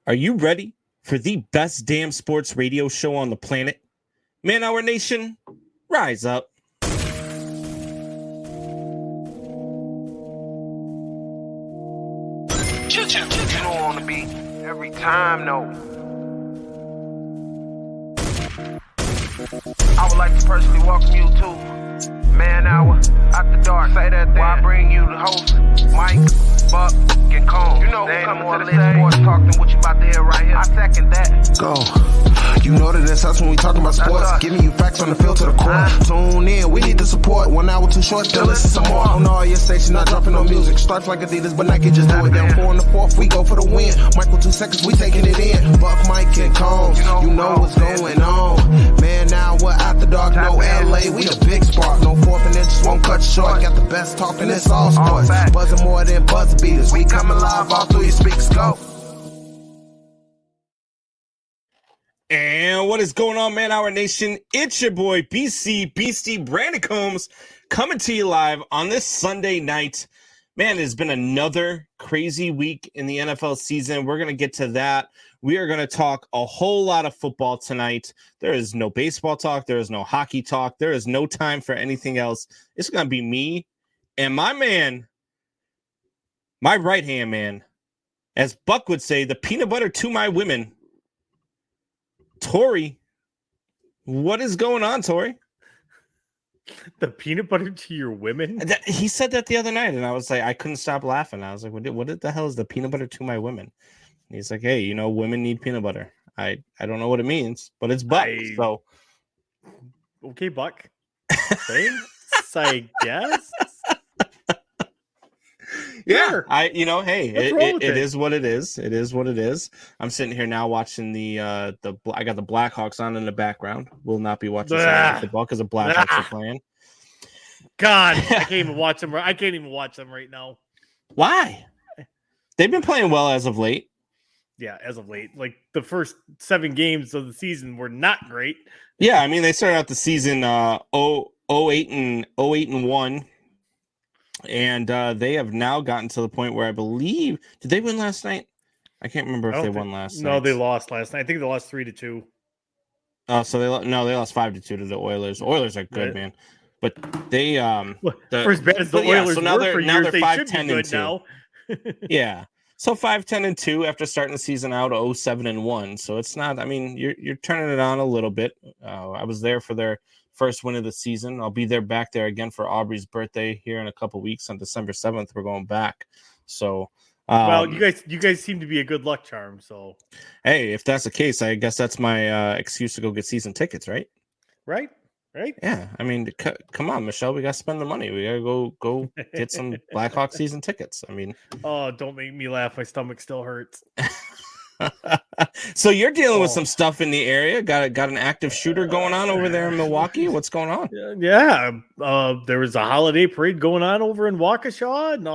Are you ready for the best damn sports radio show on the planet? Man Hour Nation, rise up. You know on the beat every time, no. I would like to personally welcome you to Man Hour After Dark. Say that then. While I bring you the host, Mike, Buck, and Combs. You know who's coming to the stage. Sports talk than what you about to hear right here. I second that. Go. You know that it's us when we talking about sports. Giving you facts on the field to the core. Tune in, we need the support. 1 hour too short, still listen some more. On all your stations, not dropping no music. Stripes like Adidas, but Nike just do it. Down 4 in the 4th, we go for the win. Michael 2 seconds, we taking it in. Buck, Mike, and Combs. You know what's going on. Man, now we're after dark. No LA, we the big spark. No 4th and inches won't cut short. Got the best talking, it's all sports. Buzzing more than buzzer beaters. We coming live all through your speakers. Go. And what is going on, Man Hour Nation? It's your boy, BC Beastie Brandon Combs, coming to you live on this Sunday night. Man, it's been another crazy week in the NFL season. We're going to get to that. We are going to talk a whole lot of football tonight. There is no baseball talk. There is no hockey talk. There is no time for anything else. It's going to be me and my man, my right-hand man, as Buck would say, the peanut butter to my women, Torry. What is going on, Torry? The peanut butter to your women? He said that the other night, and I was like, I couldn't stop laughing. I was like, what the hell is the peanut butter to my women? And he's like, hey, you know, women need peanut butter. I don't know what it means, but it's Buck. So okay, Buck. Thanks, I guess. Yeah, hey, it is what it is. It is what it is. I'm sitting here now watching I got the Blackhawks on in the background. We'll not be watching football because the Blackhawks are playing. God, I can't even watch them. I can't even watch them right now. Why? They've been playing well as of late. Yeah, as of late. Like the first 7 games of the season were not great. Yeah, I mean they started out the season 0-8-1. And they have now gotten to the point where I believe, did they win last night? I can't remember if they won last night. No, they lost last night. I think they lost 3-2. Oh, so they lost 5-2 to the Oilers. The Oilers are good, man. But they for as bad as the Oilers so now were for years, they're 5-10-2 now. Yeah. So 5-10-2 after starting the season out 0-7-1. So it's not, I mean, you're turning it on a little bit. I was there for their first win of the season. I'll be back there again for Aubrey's birthday here in a couple weeks on December 7th. We're going back. So, well, you guys seem to be a good luck charm. So, hey, if that's the case, I guess that's my excuse to go get season tickets, right? Right. Yeah. I mean, come on, Michelle, we got to spend the money. We got to go get some Blackhawk season tickets. I mean, oh, don't make me laugh. My stomach still hurts. So you're dealing with some stuff in the area. Got an active shooter going on over there in Milwaukee. What's going on? Yeah, there was a holiday parade going on over in Waukesha, and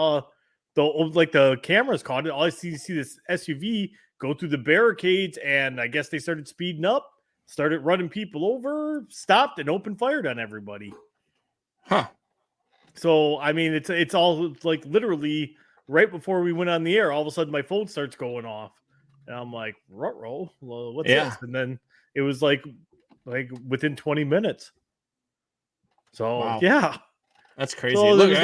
the cameras caught it. All I see this SUV go through the barricades, and I guess they started speeding up, started running people over, stopped, and opened fire on everybody. Huh. So I mean, it's all like literally right before we went on the air. All of a sudden, my phone starts going off. And I'm like, ruh-roh, well, what's this? And then it was like within 20 minutes. So, wow. Yeah. That's crazy. So look,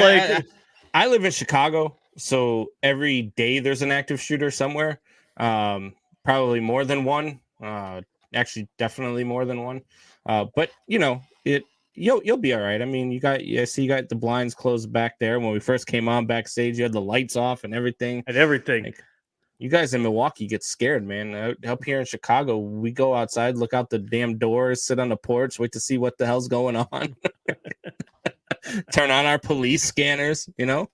I live in Chicago, so every day there's an active shooter somewhere. Probably more than one. Actually, definitely more than one. But, you know, you'll be all right. I mean, you got the blinds closed back there. When we first came on backstage, you had the lights off and everything. Like, you guys in Milwaukee get scared, man. Up here in Chicago, we go outside, look out the damn doors, sit on the porch, wait to see what the hell's going on. Turn on our police scanners, you know?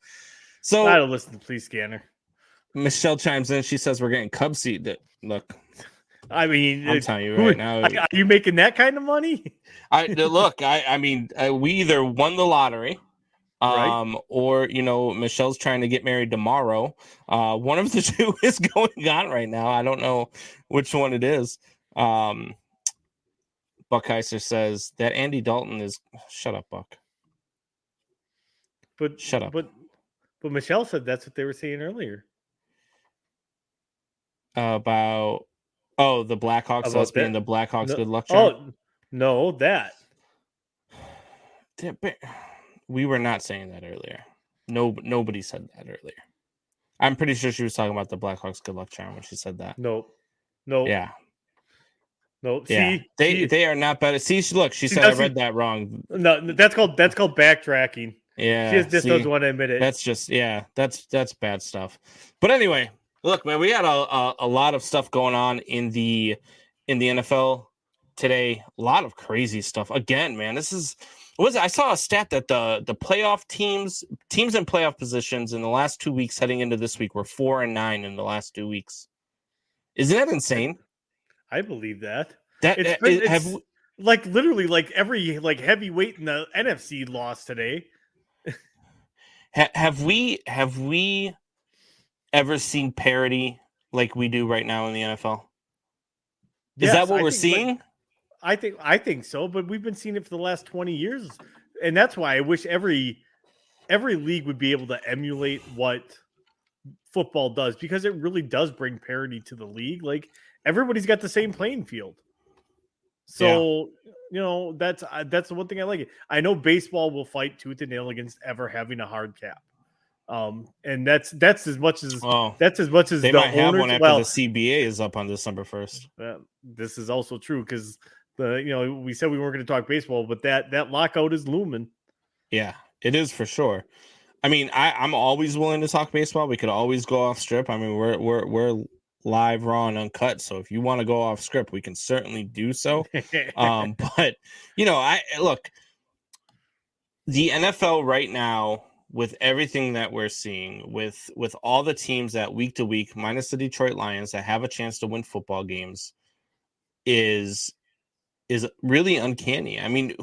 So I don't listen to the police scanner. Michelle chimes in. She says we're getting Cub seat. Look, I mean, I'm telling you right now. Are you making that kind of money? I mean, we either won the lottery. Right. Or, you know, Michelle's trying to get married tomorrow. One of the two is going on right now. I don't know which one it is. Buck Heiser says that Andy Dalton is. Shut up, Buck. But shut up. But Michelle said that's what they were saying earlier. About the Blackhawks, us being the Blackhawks good luck charm. Oh no, that we were not saying that earlier. No, nobody said that earlier. I'm pretty sure she was talking about the Blackhawks good luck charm when she said that. Nope. Yeah. Nope. Yeah. They are not better. See, look, she said I read that wrong. No, that's called backtracking. Yeah. She just doesn't want to admit it. That's just that's bad stuff. But anyway, look, man, we had a lot of stuff going on in the NFL today. A lot of crazy stuff. Again, man, I saw a stat that the playoff teams in playoff positions in the last 2 weeks heading into this week were 4-9 in the last 2 weeks. Isn't that insane? I believe that. It's like literally like every like heavyweight in the NFC lost today. Have we ever seen parity like we do right now in the NFL? Is that what we're seeing? I think so, but we've been seeing it for the last 20 years. And that's why I wish every league would be able to emulate what football does, because it really does bring parity to the league. Like everybody's got the same playing field. So, that's the one thing I like it. I know baseball will fight tooth and nail against ever having a hard cap. And that's as much as they the might have owners, one after the CBA is up on December 1st. This is also true because we said we weren't going to talk baseball, but that lockout is looming. Yeah, it is for sure. I mean, I'm always willing to talk baseball. We could always go off strip. I mean, we're live, raw, and uncut. So if you want to go off script, we can certainly do so. But look, the NFL right now, with everything that we're seeing, with all the teams that week to week, minus the Detroit Lions, that have a chance to win football games, is really uncanny. I mean,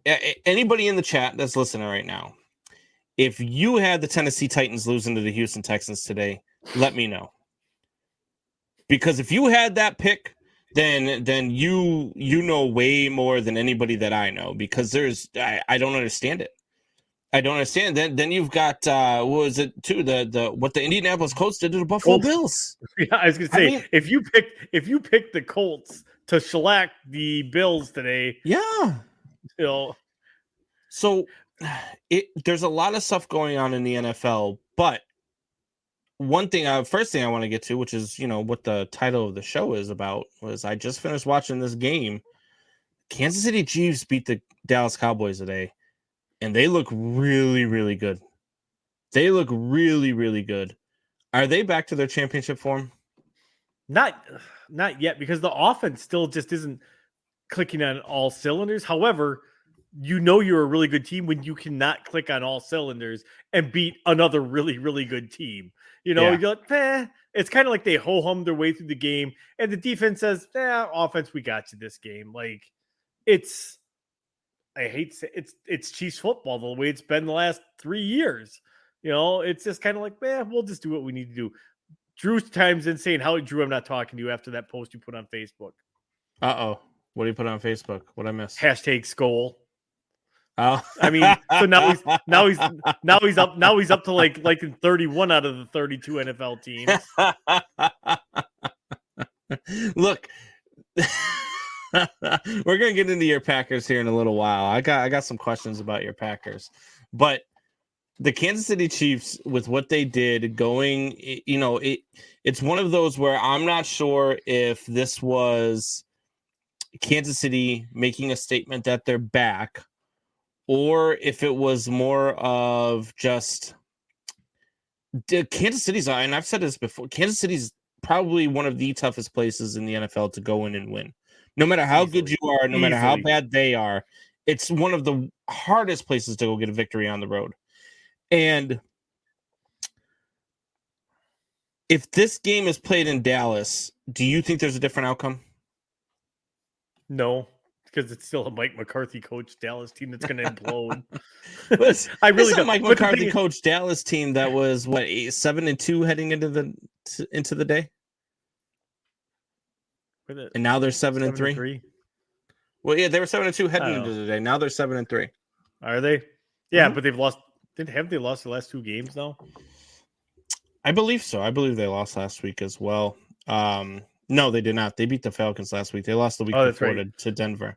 anybody in the chat that's listening right now, if you had the Tennessee Titans losing to the Houston Texans today, let me know. Because if you had that pick, then you know way more than anybody that I know, because I don't understand it. I don't understand. Then you've got what was it too? What the Indianapolis Colts did to the Buffalo Bills. Yeah, I was gonna say, if you picked the Colts to shellac the Bills today, So there's a lot of stuff going on in the NFL, but first thing I want to get to, which is what the title of the show is about, was I just finished watching this game. Kansas City Chiefs beat the Dallas Cowboys today. And they look really, really good. They look really, really good. Are they back to their championship form? Not yet, because the offense still just isn't clicking on all cylinders. However, you're a really good team when you cannot click on all cylinders and beat another really, really good team. You're like, it's kind of like they ho-hum their way through the game, and the defense says, offense, we got you this game. Like, I hate to say it's Chiefs football the way it's been the last 3 years. It's just kind of like, we'll just do what we need to do. Drew chimes in saying, Drew, I'm not talking to you after that post you put on Facebook. Uh-oh. What do you put on Facebook? What I missed? #Skol. Oh, I mean, so now he's up to like 31 out of the 32 NFL teams. Look, we're gonna get into your Packers here in a little while. I got some questions about your Packers, but the Kansas City Chiefs, with what they did going, it's one of those where I'm not sure if this was Kansas City making a statement that they're back, or if it was more of just Kansas City's, and I've said this before, Kansas City's probably one of the toughest places in the NFL to go in and win. No matter how good you are, no matter how bad they are, it's one of the hardest places to go get a victory on the road. And if this game is played in Dallas, do you think there's a different outcome? No, because it's still a Mike McCarthy coach Dallas team that's going to implode. I really don't. Mike McCarthy coach Dallas team that was 7-2 heading into the day. And now they're 7-3. Well, yeah, they were 7-2 heading into the day. Now they're 7-3. Are they? Yeah, but they've lost. Haven't they lost the last 2 games now? I believe so. I believe they lost last week as well. No, they did not. They beat the Falcons last week. They lost the week before to Denver.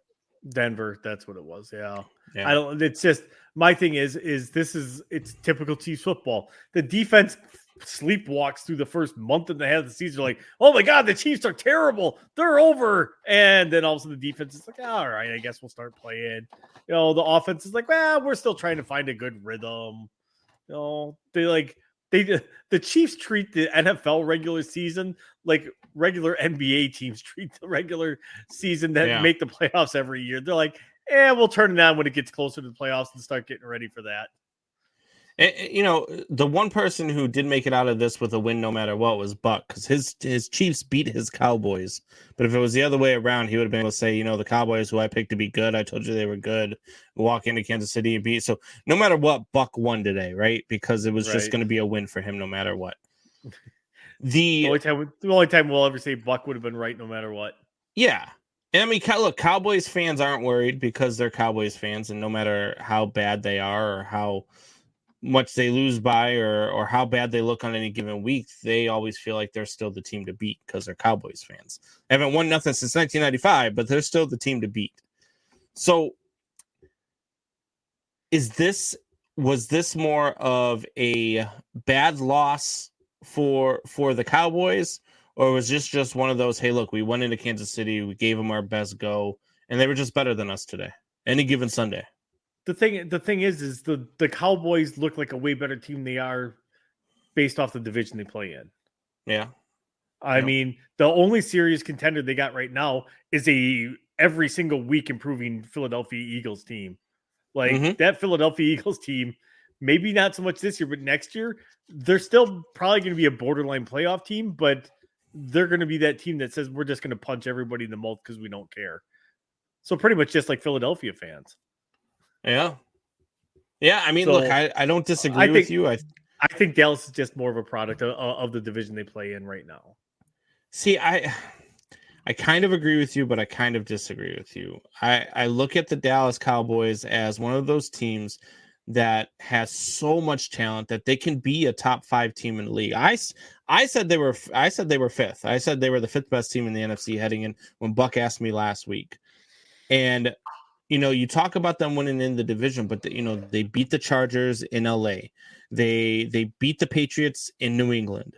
Denver, that's what it was. Yeah. Yeah. I don't. It's just my thing is it's typical Chiefs football. The defense sleepwalks through the first month and a half of the season. Like, oh my god, the Chiefs are terrible. They're over. And then all of a sudden the defense is like, all right, I guess we'll start playing. The offense is like, well, we're still trying to find a good rhythm. The Chiefs treat the NFL regular season like regular NBA teams treat the regular season that make the playoffs every year. They're like, we'll turn it on when it gets closer to the playoffs and start getting ready for that. The one person who did make it out of this with a win no matter what was Buck, because his Chiefs beat his Cowboys. But if it was the other way around, he would have been able to say, the Cowboys, who I picked to be good, I told you they were good, walk into Kansas City and beat. So no matter what, Buck won today, right? Because it was just going to be a win for him no matter what. The only time we'll ever say Buck would have been right no matter what. Yeah. And I mean, look, Cowboys fans aren't worried because they're Cowboys fans, and no matter how bad they are or how much they lose by or how bad they look on any given week, they always feel like they're still the team to beat because they're Cowboys fans. They haven't won nothing since 1995, but they're still the team to beat. So was this more of a bad loss for the Cowboys, or was this just one of those, hey, look, we went into Kansas City, we gave them our best go, and they were just better than us today, any given Sunday? The thing is the Cowboys look like a way better team they are based off the division they play in. Yeah. I mean, the only serious contender they got right now is every single week improving Philadelphia Eagles team. Like that Philadelphia Eagles team, maybe not so much this year, but next year, they're still probably going to be a borderline playoff team, but they're going to be that team that says we're just going to punch everybody in the mouth because we don't care. So pretty much just like Philadelphia fans. Yeah. Yeah, I mean, look, I don't disagree with you. I think Dallas is just more of a product of the division they play in right now. See, I kind of agree with you, but I kind of disagree with you. I look at the Dallas Cowboys as one of those teams that has so much talent that they can be a top 5 team in the league. I said they were fifth. I said they were the 5th best team in the NFC heading in when Buck asked me last week. And you talk about them winning in the division, but they beat the Chargers in LA. They beat the Patriots in New England.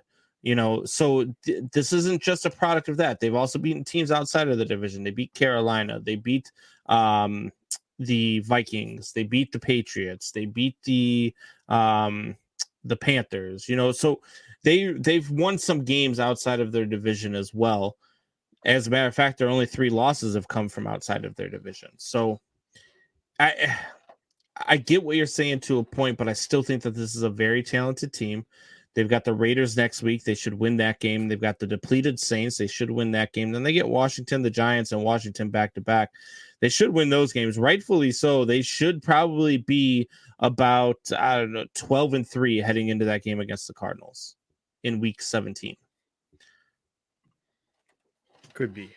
So this isn't just a product of that. They've also beaten teams outside of the division. They beat Carolina. They beat the Vikings. They beat the Patriots. They beat the Panthers. So they've won some games outside of their division as well. As a matter of fact, their only 3 losses have come from outside of their division. So I get what you're saying to a point, but I still think that this is a very talented team. They've got the Raiders next week. They should win that game. They've got the depleted Saints. They should win that game. Then they get Washington, the Giants, and Washington back-to-back. They should win those games, rightfully so. They should probably be about, 12-3 heading into that game against the Cardinals in week 17. Could be.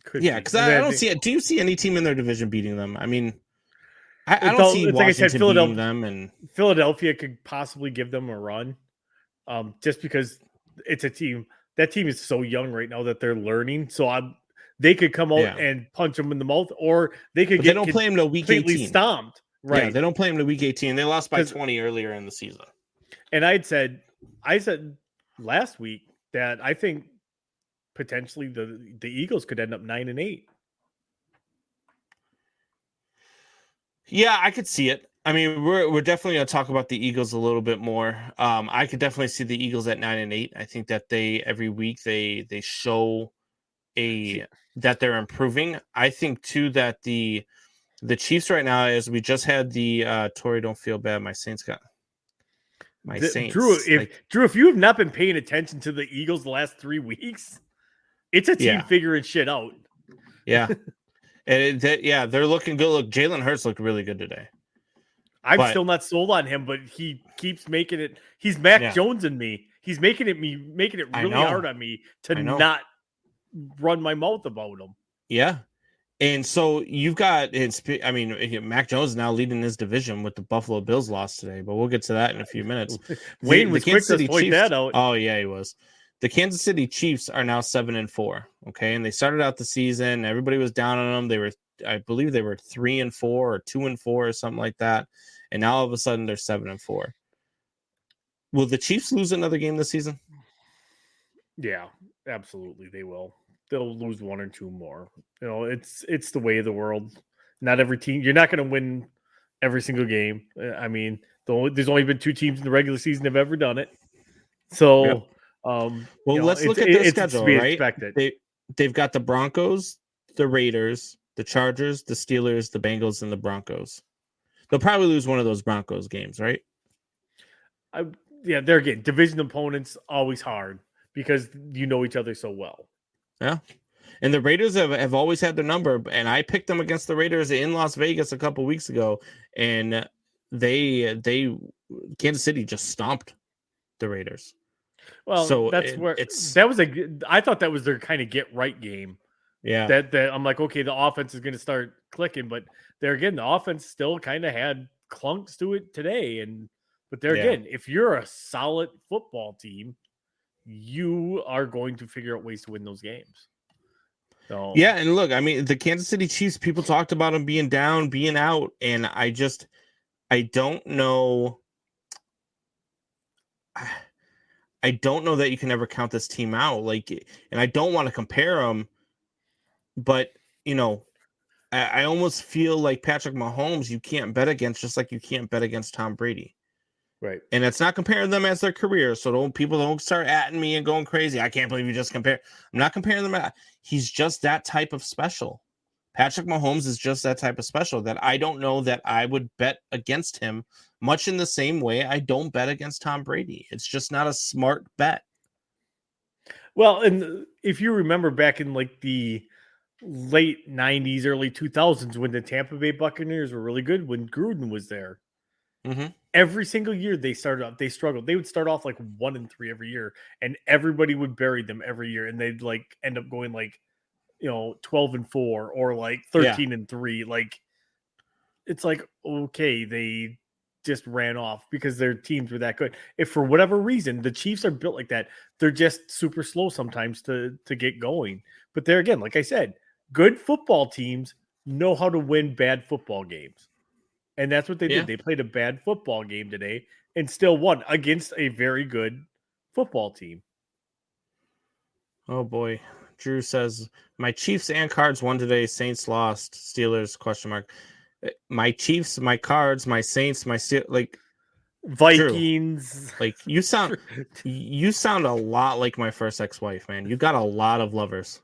Because I don't see it. Do you see any team in their division beating them? I mean, I don't see Washington beating them. And Philadelphia could possibly give them a run, just because it's a team. That team is so young right now that they're learning. So they could come out and punch them in the mouth, or they could they don't play them to week 18. Stomped. Right? Yeah, they don't play them to week 18. They lost by 20 earlier in the season. And I said last week that I think potentially the Eagles could end up 9-8. Yeah, I could see it. I mean, we're definitely going to talk about the Eagles a little bit more. I could definitely see the Eagles at 9-8. I think that every week they show that they're improving. I think too that the Chiefs right now, as we just had the Torry, don't feel bad. My Saints got my Saints. Drew, if you have not been paying attention to the Eagles the last 3 weeks, it's a team figuring shit out. Yeah. And they're looking good. Look, Jalen Hurts looked really good today. I'm still not sold on him, but he keeps making it. He's Mac Jones in me. He's making it really hard on me to not run my mouth about him. Yeah. And so you've got Mac Jones is now leading his division with the Buffalo Bills loss today, but we'll get to that in a few minutes. Wayne was quick to point that out. Oh yeah, he was. The Kansas City Chiefs are now 7-4. Okay, and they started out the season. Everybody was down on them. I believe they were 3-4 or 2-4 or something like that. And now all of a sudden they're 7-4. Will the Chiefs lose another game this season? Yeah, absolutely. They will. They'll lose one or two more. It's the way of the world. Not every team. You're not going to win every single game. I mean, there's only been 2 teams in the regular season that have ever done it. So, yep. Let's look at their schedule, right? Expected. They've got the Broncos, the Raiders, the Chargers, the Steelers, the Bengals, and the Broncos. They'll probably lose one of those Broncos games, right? They're getting division opponents always hard because you know each other so well. Yeah. And the Raiders have always had their number, and I picked them against the Raiders in Las Vegas a couple weeks ago, and Kansas City just stomped the Raiders. Well, so I thought that was their kind of get right game. Yeah. That I'm like, okay, the offense is going to start clicking, but there again, the offense still kind of had clunks to it today. But there again, if you're a solid football team, you are going to figure out ways to win those games. So yeah, and look, I mean, the Kansas City Chiefs, people talked about them being down, being out, and I don't know. I don't know that you can ever count this team out. And I don't want to compare them, but I almost feel like Patrick Mahomes, you can't bet against, just like you can't bet against Tom Brady. Right. And it's not comparing them as their career. So people don't start atting me and going crazy. I can't believe you just compare. I'm not comparing them. He's just that type of special. Patrick Mahomes is just that type of special that I don't know that I would bet against him much in the same way I don't bet against Tom Brady. It's just not a smart bet. Well, and if you remember back in like the late 90s, early 2000s, when the Tampa Bay Buccaneers were really good, when Gruden was there, every single year they struggled. They would start off like 1-3 every year, and everybody would bury them every year, and they'd like end up going like 12-4 or like 13-3. Like it's like, okay, they just ran off because their teams were that good. If for whatever reason the Chiefs are built like that, they're just super slow sometimes to get going. But there again, like I said, good football teams know how to win bad football games. And that's what they did. They played a bad football game today and still won against a very good football team. Oh boy. Drew says, my Chiefs and Cards won today. Saints lost. Steelers ? My Chiefs, my Cards, my Saints, my Vikings. Drew, you sound a lot like my first ex-wife, man. You got a lot of lovers.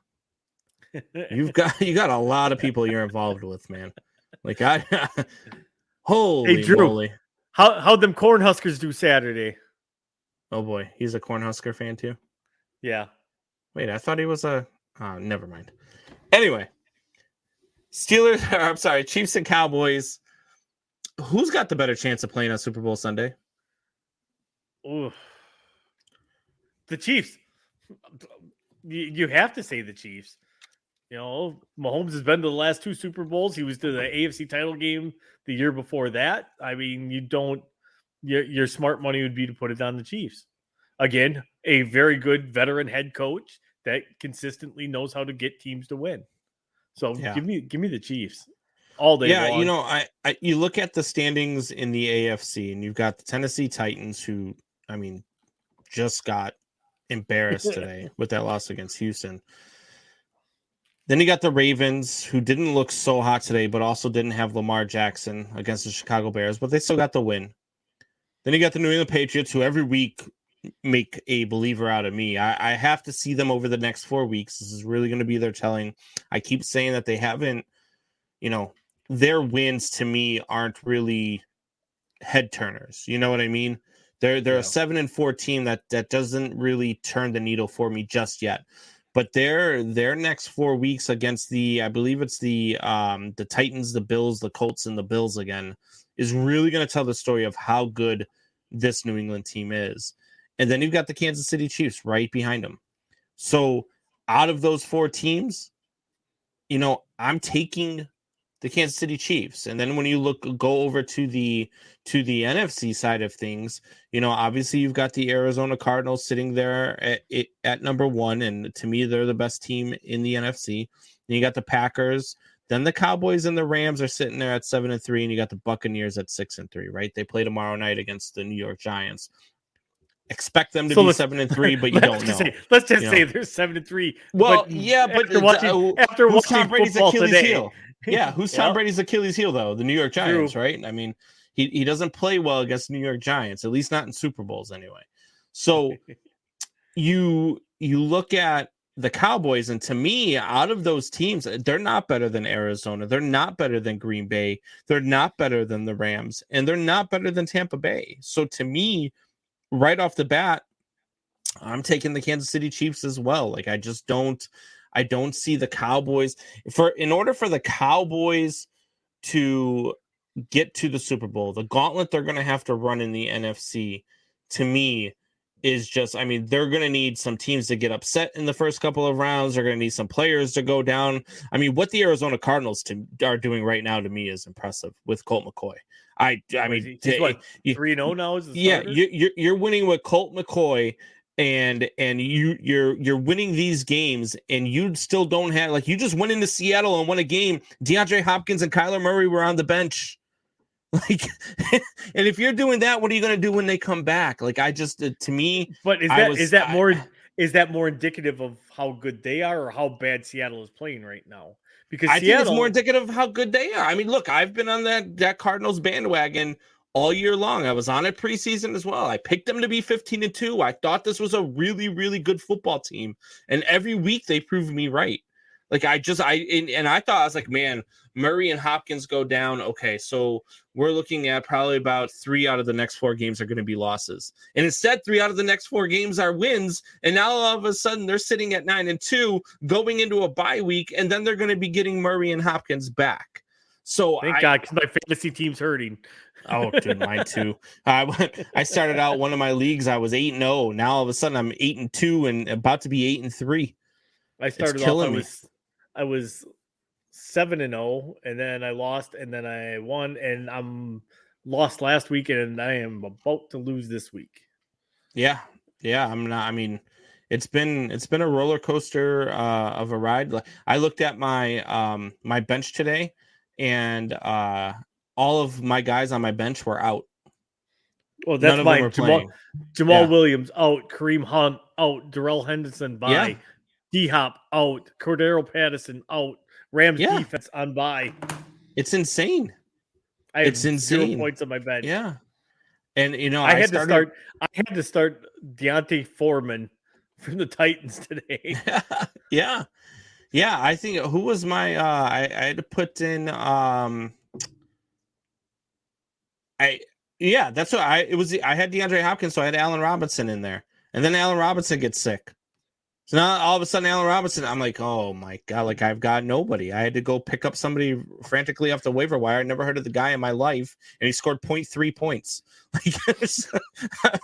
You got a lot of people you're involved with, man. Holy Drew, moly. How'd them Cornhuskers do Saturday? Oh boy, he's a Cornhusker fan too? Yeah. Wait, I thought he was never mind. Anyway, Chiefs and Cowboys. Who's got the better chance of playing on Super Bowl Sunday? Ooh. The Chiefs. You have to say the Chiefs. Mahomes has been to the last 2 Super Bowls. He was to the AFC title game the year before that. I mean, your smart money would be to put it on the Chiefs. Again, a very good veteran head coach that consistently knows how to get teams to win. So give me the Chiefs all day long. You look at the standings in the AFC, and you've got the Tennessee Titans, who, I mean, just got embarrassed today with that loss against Houston. Then you got the Ravens, who didn't look so hot today, but also didn't have Lamar Jackson against the Chicago Bears, but they still got the win. Then you got the New England Patriots, who every week make a believer out of me. I have to see them over the next 4 weeks. This is really going to be their telling. I keep saying that they haven't, their wins to me aren't really head turners. You know what I mean? They're a 7-4 team that doesn't really turn the needle for me just yet. But their next 4 weeks against I believe it's the Titans, the Bills, the Colts, and the Bills again, is really going to tell the story of how good this New England team is. And then you've got the Kansas City Chiefs right behind them. So out of those 4 teams, I'm taking the Kansas City Chiefs. And then when you go over to the NFC side of things, obviously you've got the Arizona Cardinals sitting there at number 1. And to me, they're the best team in the NFC. And you got the Packers. Then the Cowboys and the Rams are sitting there at 7-3, and you got the Buccaneers at 6-3, right? They play tomorrow night against the New York Giants. Expect them to be 7-3, but you don't know. Let's just say they're 7-3. Well, but yeah, but after who's watching Tom Brady's football Achilles today, heel? Yeah, who's Tom Brady's Achilles heel though? The New York Giants, True. right? I mean, he doesn't play well against New York Giants, at least not in Super Bowls anyway. So you look at the Cowboys, and to me, out of those teams, they're not better than Arizona. They're not better than Green Bay. They're not better than the Rams, and they're not better than Tampa Bay. So to me, right off the bat, I'm taking the Kansas City Chiefs as well. Like I don't see the Cowboys in order for the Cowboys to get to the Super Bowl, the gauntlet they're going to have to run in the NFC to me is just, they're going to need some teams to get upset in the first couple of rounds. They're going to need some players to go down. What the Arizona Cardinals are doing right now to me is impressive with Colt McCoy. He's what, 3-0 now? Is the starter? You're winning with Colt McCoy, and you're winning these games, and you still don't have, you just went into Seattle and won a game. DeAndre Hopkins and Kyler Murray were on the bench. And if you're doing that, what are you going to do when they come back? To me, but is that more indicative of how good they are or how bad Seattle is playing right now? Because I think it's more indicative of how good they are. Look, I've been on that Cardinals bandwagon all year long. I was on it preseason as well. I picked them to be 15-2. I thought this was a really, really good football team. And every week they proved me right. I thought, I was like, man, Murray and Hopkins go down. Okay, so we're looking at probably about 3 out of the next 4 games are going to be losses. And instead, 3 out of the next 4 games are wins. And now all of a sudden they're sitting at 9-2 going into a bye week. And then they're going to be getting Murray and Hopkins back. So thank God, because my fantasy team's hurting. Oh, dude, mine too. I started out one of my leagues. I was 8-0. Now all of a sudden I'm 8-2 and about to be 8-3. I started off. I was 7-0, and then I lost, and then I won, and I'm lost last week, and I am about to lose this week. Yeah. I'm not. It's been a roller coaster of a ride. I looked at my my bench today, and all of my guys on my bench were out. Well, that's mine. Jamal Williams out, Kareem Hunt out, Darrell Henderson bye. Yeah. D-Hop out, Cordero Patterson out, Rams defense on bye. It's insane. It's insane. 0 points on my bench. Yeah, and I had to start Deontay Foreman from the Titans today. Yeah. I think who was my? I had to put in. That's what it was. I had DeAndre Hopkins, so I had Allen Robinson in there, and then Allen Robinson gets sick. So now all of a sudden, Allen Robinson, I'm like, oh my God, I've got nobody. I had to go pick up somebody frantically off the waiver wire. I never heard of the guy in my life, and he scored 0.3 points. I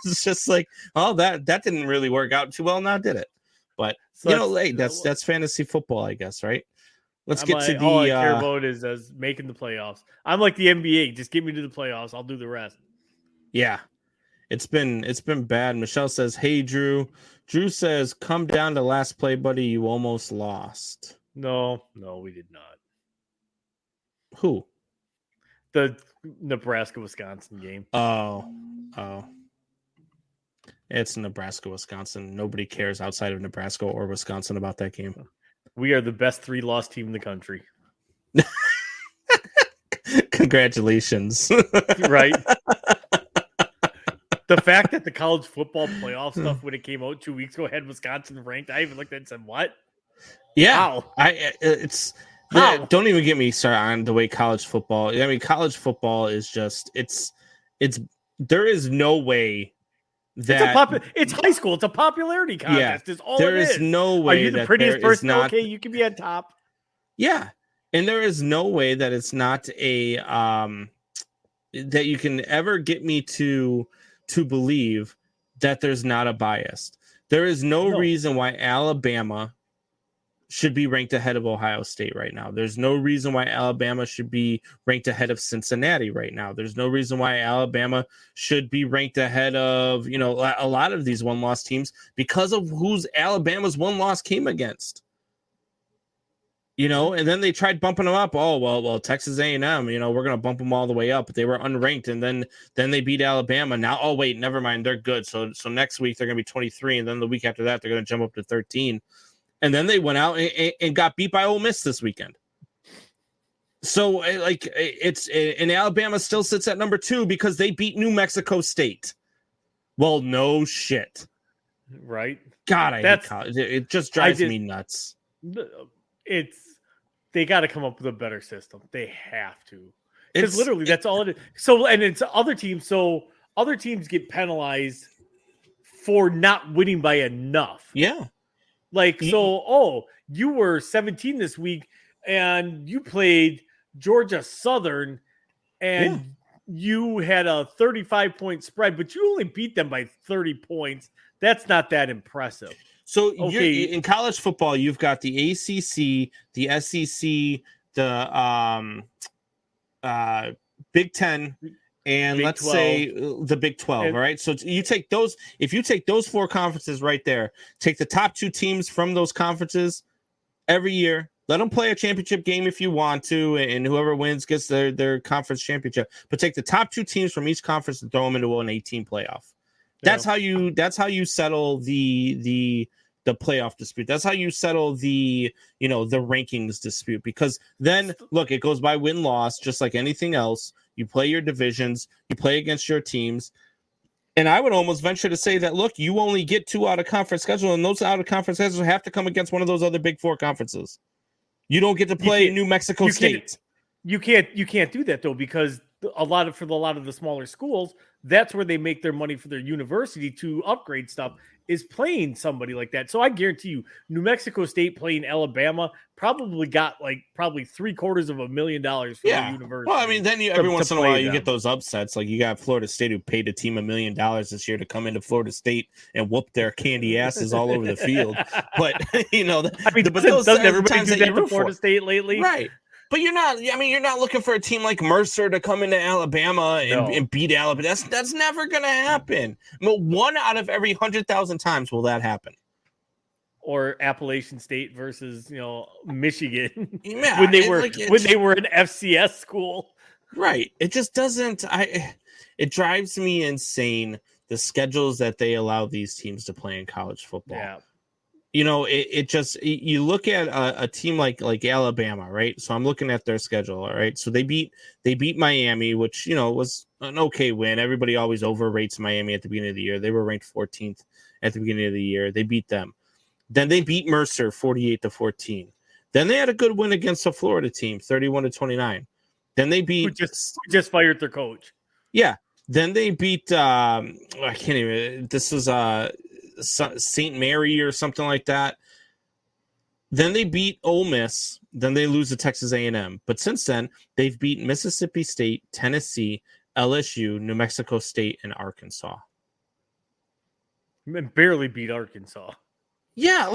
was just like, oh, that didn't really work out too well now, did it? But that's fantasy football, I guess, right? Let's get to the. All I care about is making the playoffs. I'm like the NBA. Just get me to the playoffs. I'll do the rest. Yeah. It's been bad. Michelle says, hey, Drew. Drew says, come down to last play, buddy. You almost lost. No, we did not. Who? The Nebraska-Wisconsin game. Oh. It's Nebraska-Wisconsin. Nobody cares outside of Nebraska or Wisconsin about that game. We are the best 3-loss team in the country. Congratulations. Right? The fact that the college football playoff stuff, when it came out 2 weeks ago, had Wisconsin ranked, I even looked at it and said, what? Yeah. How? Don't even get me started on the way college football. College football is just, there is no way that it's high school. It's a popularity contest. It's all there is no way. Are you the prettiest person? Okay, you can be on top. Yeah. And there is no way that it's not a, that you can ever get me to believe that there's not a bias. There is no reason why Alabama should be ranked ahead of Ohio State right now. There's no reason why Alabama should be ranked ahead of Cincinnati right now. There's no reason why Alabama should be ranked ahead of, a lot of these one-loss teams because of who's Alabama's one-loss came against. And then they tried bumping them up. Oh, well, Texas A&M, we're going to bump them all the way up. But they were unranked, and then they beat Alabama. Now, oh, wait, never mind. They're good. So next week they're going to be 23, and then the week after that they're going to jump up to 13. And then they went out and got beat by Ole Miss this weekend. So, and Alabama still sits at number 2 because they beat New Mexico State. Well, no shit. Right? God, I hate college. It just drives me nuts. They got to come up with a better system. They have to. Because literally, that's all it is. So, and it's other teams. So, other teams get penalized for not winning by enough. Yeah. You were 17 this week and you played Georgia Southern and you had a 35-point spread, but you only beat them by 30 points. That's not that impressive. So in college football, you've got the ACC, the SEC, the Big Ten, and Big let's 12. say the Big 12, all right? So you take those, if you take those 4 conferences right there, take the top 2 teams from those conferences every year, let them play a championship game if you want to, and whoever wins gets their conference championship. But take the top 2 teams from each conference and throw them into an 18 playoff. That's how you settle the playoff dispute. That's how you settle the rankings dispute, because then look, it goes by win-loss just like anything else. You play your divisions, you play against your teams. And I would almost venture to say that, look, you only get 2 out of conference schedule, and those out of conference schedules have to come against one of those other Big 4 conferences. You don't get to play New Mexico State. You can't do that though, because a lot of the smaller schools, that's where they make their money for their university to upgrade stuff, is playing somebody like that. So I guarantee you, New Mexico State playing Alabama probably got $750,000 for the university. Well, I mean, then every once in a while you get those upsets. Like you got Florida State, who paid a team $1 million this year to come into Florida State and whoop their candy asses all over the field. But but those doesn't everybody times do that to Florida for. State lately? Right. But you're not looking for a team like Mercer to come into Alabama and beat Alabama. That's never going to happen. But 1 out of every 100,000 times will that happen. Or Appalachian State versus, Michigan. Yeah, when they were an FCS school. Right. It just doesn't it drives me insane, the schedules that they allow these teams to play in college football. Yeah. You look at a team like Alabama, right? So I'm looking at their schedule, all right? So they beat Miami, which, was an okay win. Everybody always overrates Miami at the beginning of the year. They were ranked 14th at the beginning of the year. They beat them. Then they beat Mercer 48-14. Then they had a good win against a Florida team, 31-29. Then they beat who just fired their coach. Yeah. Then they beat I can't even. This was St. Mary or something like that. Then they beat Ole Miss. Then they lose to Texas A&M. But since then, they've beaten Mississippi State, Tennessee, LSU, New Mexico State, and Arkansas. And barely beat Arkansas. Yeah,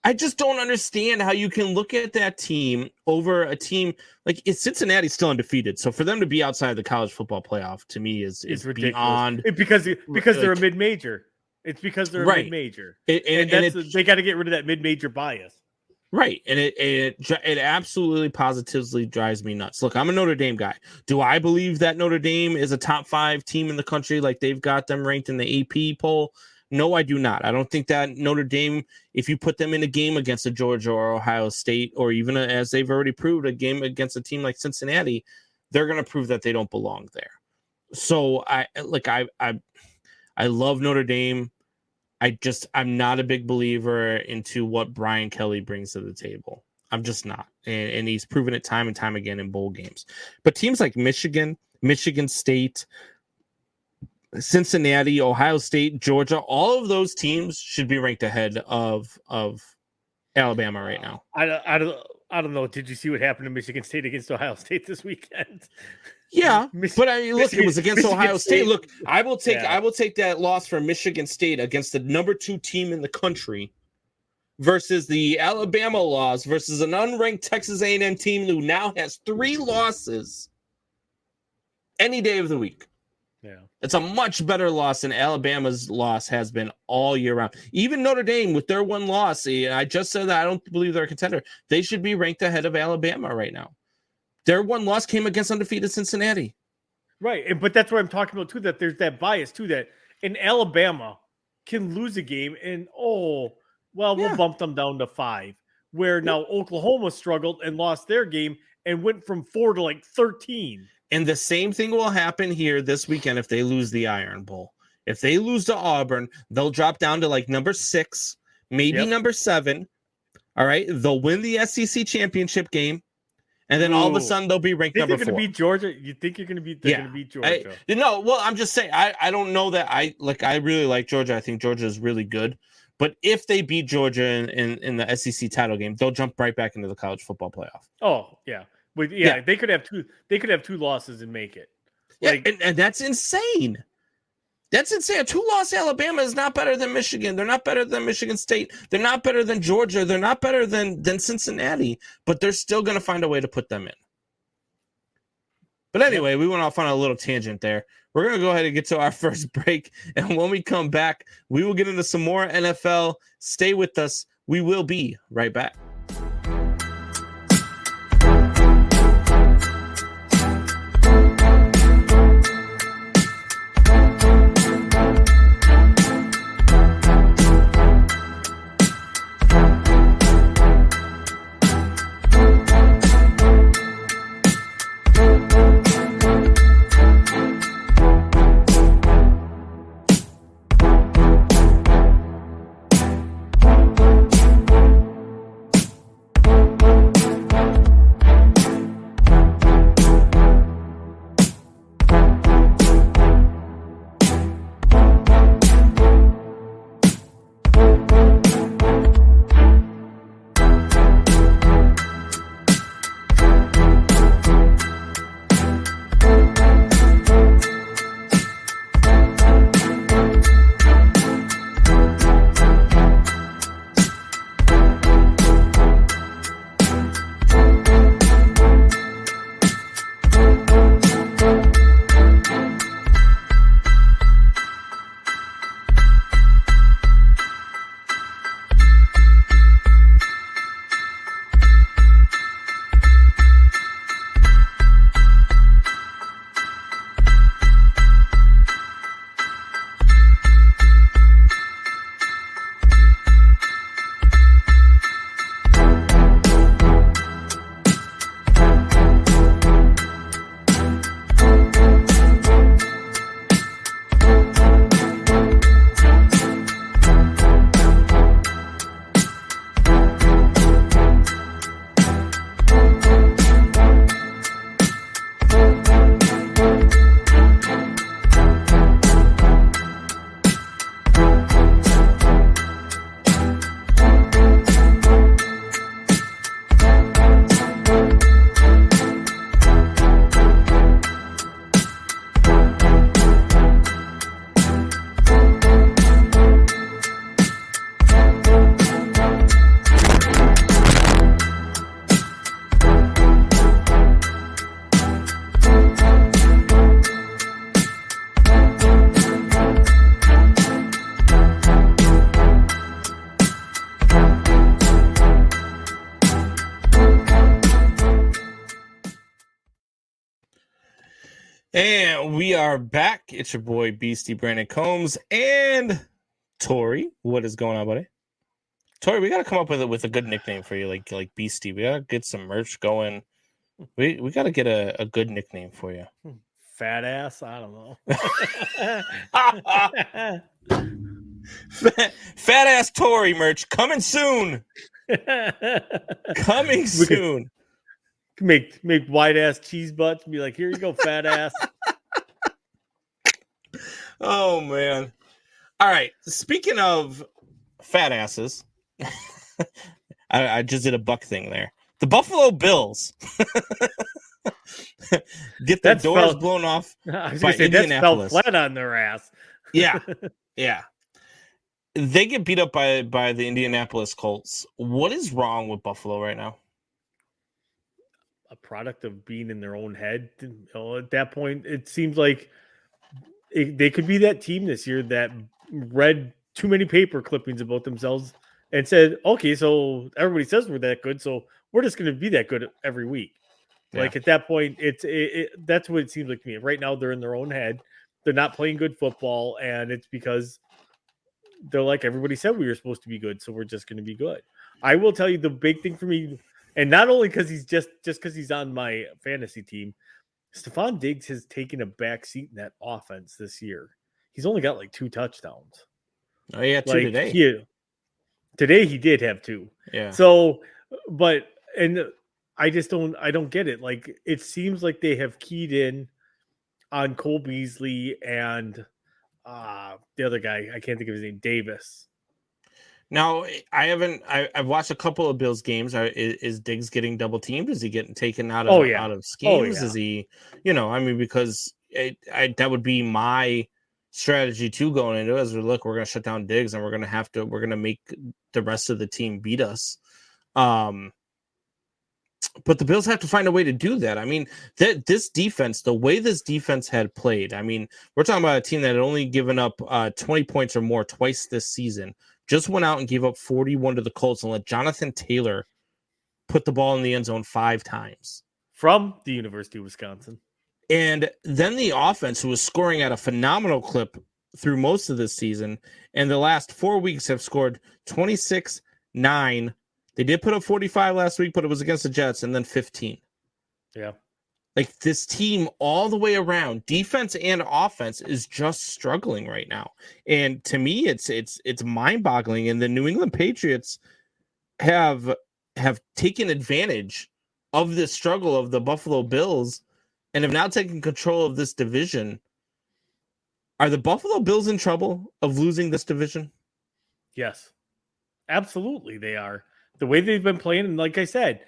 I just don't understand how you can look at that team over a team Cincinnati's still undefeated. So for them to be outside the college football playoff, to me is ridiculous. Beyond because they're a mid-major. It's because they're a mid-major, and they got to get rid of that mid-major bias, right? And it absolutely positively drives me nuts. Look, I'm a Notre Dame guy. Do I believe that Notre Dame is a top 5 team in the country, like they've got them ranked in the AP poll? No, I do not. I don't think that Notre Dame, if you put them in a game against a Georgia or Ohio State, or even as they've already proved, a game against a team like Cincinnati, they're going to prove that they don't belong there. So I love Notre Dame. I'm not a big believer into what Brian Kelly brings to the table. I'm just not. And he's proven it time and time again in bowl games. But teams like Michigan, Michigan State, Cincinnati, Ohio State, Georgia, all of those teams should be ranked ahead of Alabama right now. I don't know. Did you see what happened to Michigan State against Ohio State this weekend? Yeah, but it was against Ohio State. Look, I will take that loss from Michigan State against the number 2 team in the country versus the Alabama loss versus an unranked Texas A&M team who now has 3 losses any day of the week. Yeah. It's a much better loss than Alabama's loss has been all year round. Even Notre Dame with their 1 loss, I just said that I don't believe they're a contender. They should be ranked ahead of Alabama right now. Their 1 loss came against undefeated Cincinnati. Right. But that's what I'm talking about too, that there's that bias too, that in Alabama can lose a game and we'll bump them down to 5. Where now Oklahoma struggled and lost their game and went from 4 to like 13. And the same thing will happen here this weekend if they lose the Iron Bowl. If they lose to Auburn, they'll drop down to like number 6, maybe number 7. All right. They'll win the SEC championship game. And then all of a sudden they'll be ranked number 4. They're going to beat Georgia? You think you're going to beat? They're going to beat Georgia? I'm just saying. I don't know that. I really like Georgia. I think Georgia is really good. But if they beat Georgia in the SEC title game, they'll jump right back into the college football playoff. Oh yeah, but they could have 2. They could have 2 losses and make it. Like, and that's insane. That's insane. A 2-loss Alabama is not better than Michigan. They're not better than Michigan State. They're not better than Georgia. They're not better than Cincinnati. But they're still going to find a way to put them in. But anyway, we went off on a little tangent there. We're going to go ahead and get to our first break. And when we come back, we will get into some more NFL. Stay with us. We will be right back. And we are back. It's your boy Beastie Brandon Combs and Torry. What is going on, buddy? Torry, we gotta come up with a good nickname for you, like Beastie. We gotta get some merch going. We gotta get a good nickname for you. Fat ass? I don't know. Fat ass Torry merch coming soon. Coming soon. Make white ass cheese butts and be like, here you go, fat ass. Oh man. All right. Speaking of fat asses, I just did a buck thing there. The Buffalo Bills get their doors blown off I was by gonna say, Indianapolis. that fell flat on their ass. Yeah. Yeah. They get beat up by the Indianapolis Colts. What is wrong with Buffalo right now? A product of being in their own head. At that point, it seems like they could be that team this year that read too many paper clippings about themselves and said, okay, so everybody says we're that good, so we're just going to be that good every week. Yeah. Like at that point, that's what it seems like to me. Right now, they're in their own head. They're not playing good football, and it's because they're like, everybody said we were supposed to be good, so we're just going to be good. I will tell you the big thing for me, and not only because he's just because he's on my fantasy team, Stephon Diggs has taken a back seat in that offense this year. He's only got like 2 touchdowns. Oh yeah, 2 today. Today he did have 2. Yeah. So, but I don't get it. Like it seems like they have keyed in on Cole Beasley and the other guy. I can't think of his name. Davis. Now, I've watched a couple of Bills games. Is Diggs getting double teamed? Is he getting taken out of schemes? Is he, because that would be my strategy too going into it. As we're going to shut down Diggs and we're going to make the rest of the team beat us. But the Bills have to find a way to do that. I mean, this defense, the way this defense had played, I mean, we're talking about a team that had only given up 20 points or more twice this season. Just went out and gave up 41 to the Colts and let Jonathan Taylor put the ball in the end zone 5 times. From the University of Wisconsin. And then the offense, who was scoring at a phenomenal clip through most of this season, and the last 4 weeks have scored 26, 9. They did put up 45 last week, but it was against the Jets, and then 15. Yeah. Like this team all the way around, defense and offense, is just struggling right now. And to me, it's mind-boggling. And the New England Patriots have taken advantage of this struggle of the Buffalo Bills and have now taken control of this division. Are the Buffalo Bills in trouble of losing this division? Yes, absolutely they are. The way they've been playing, and like I said,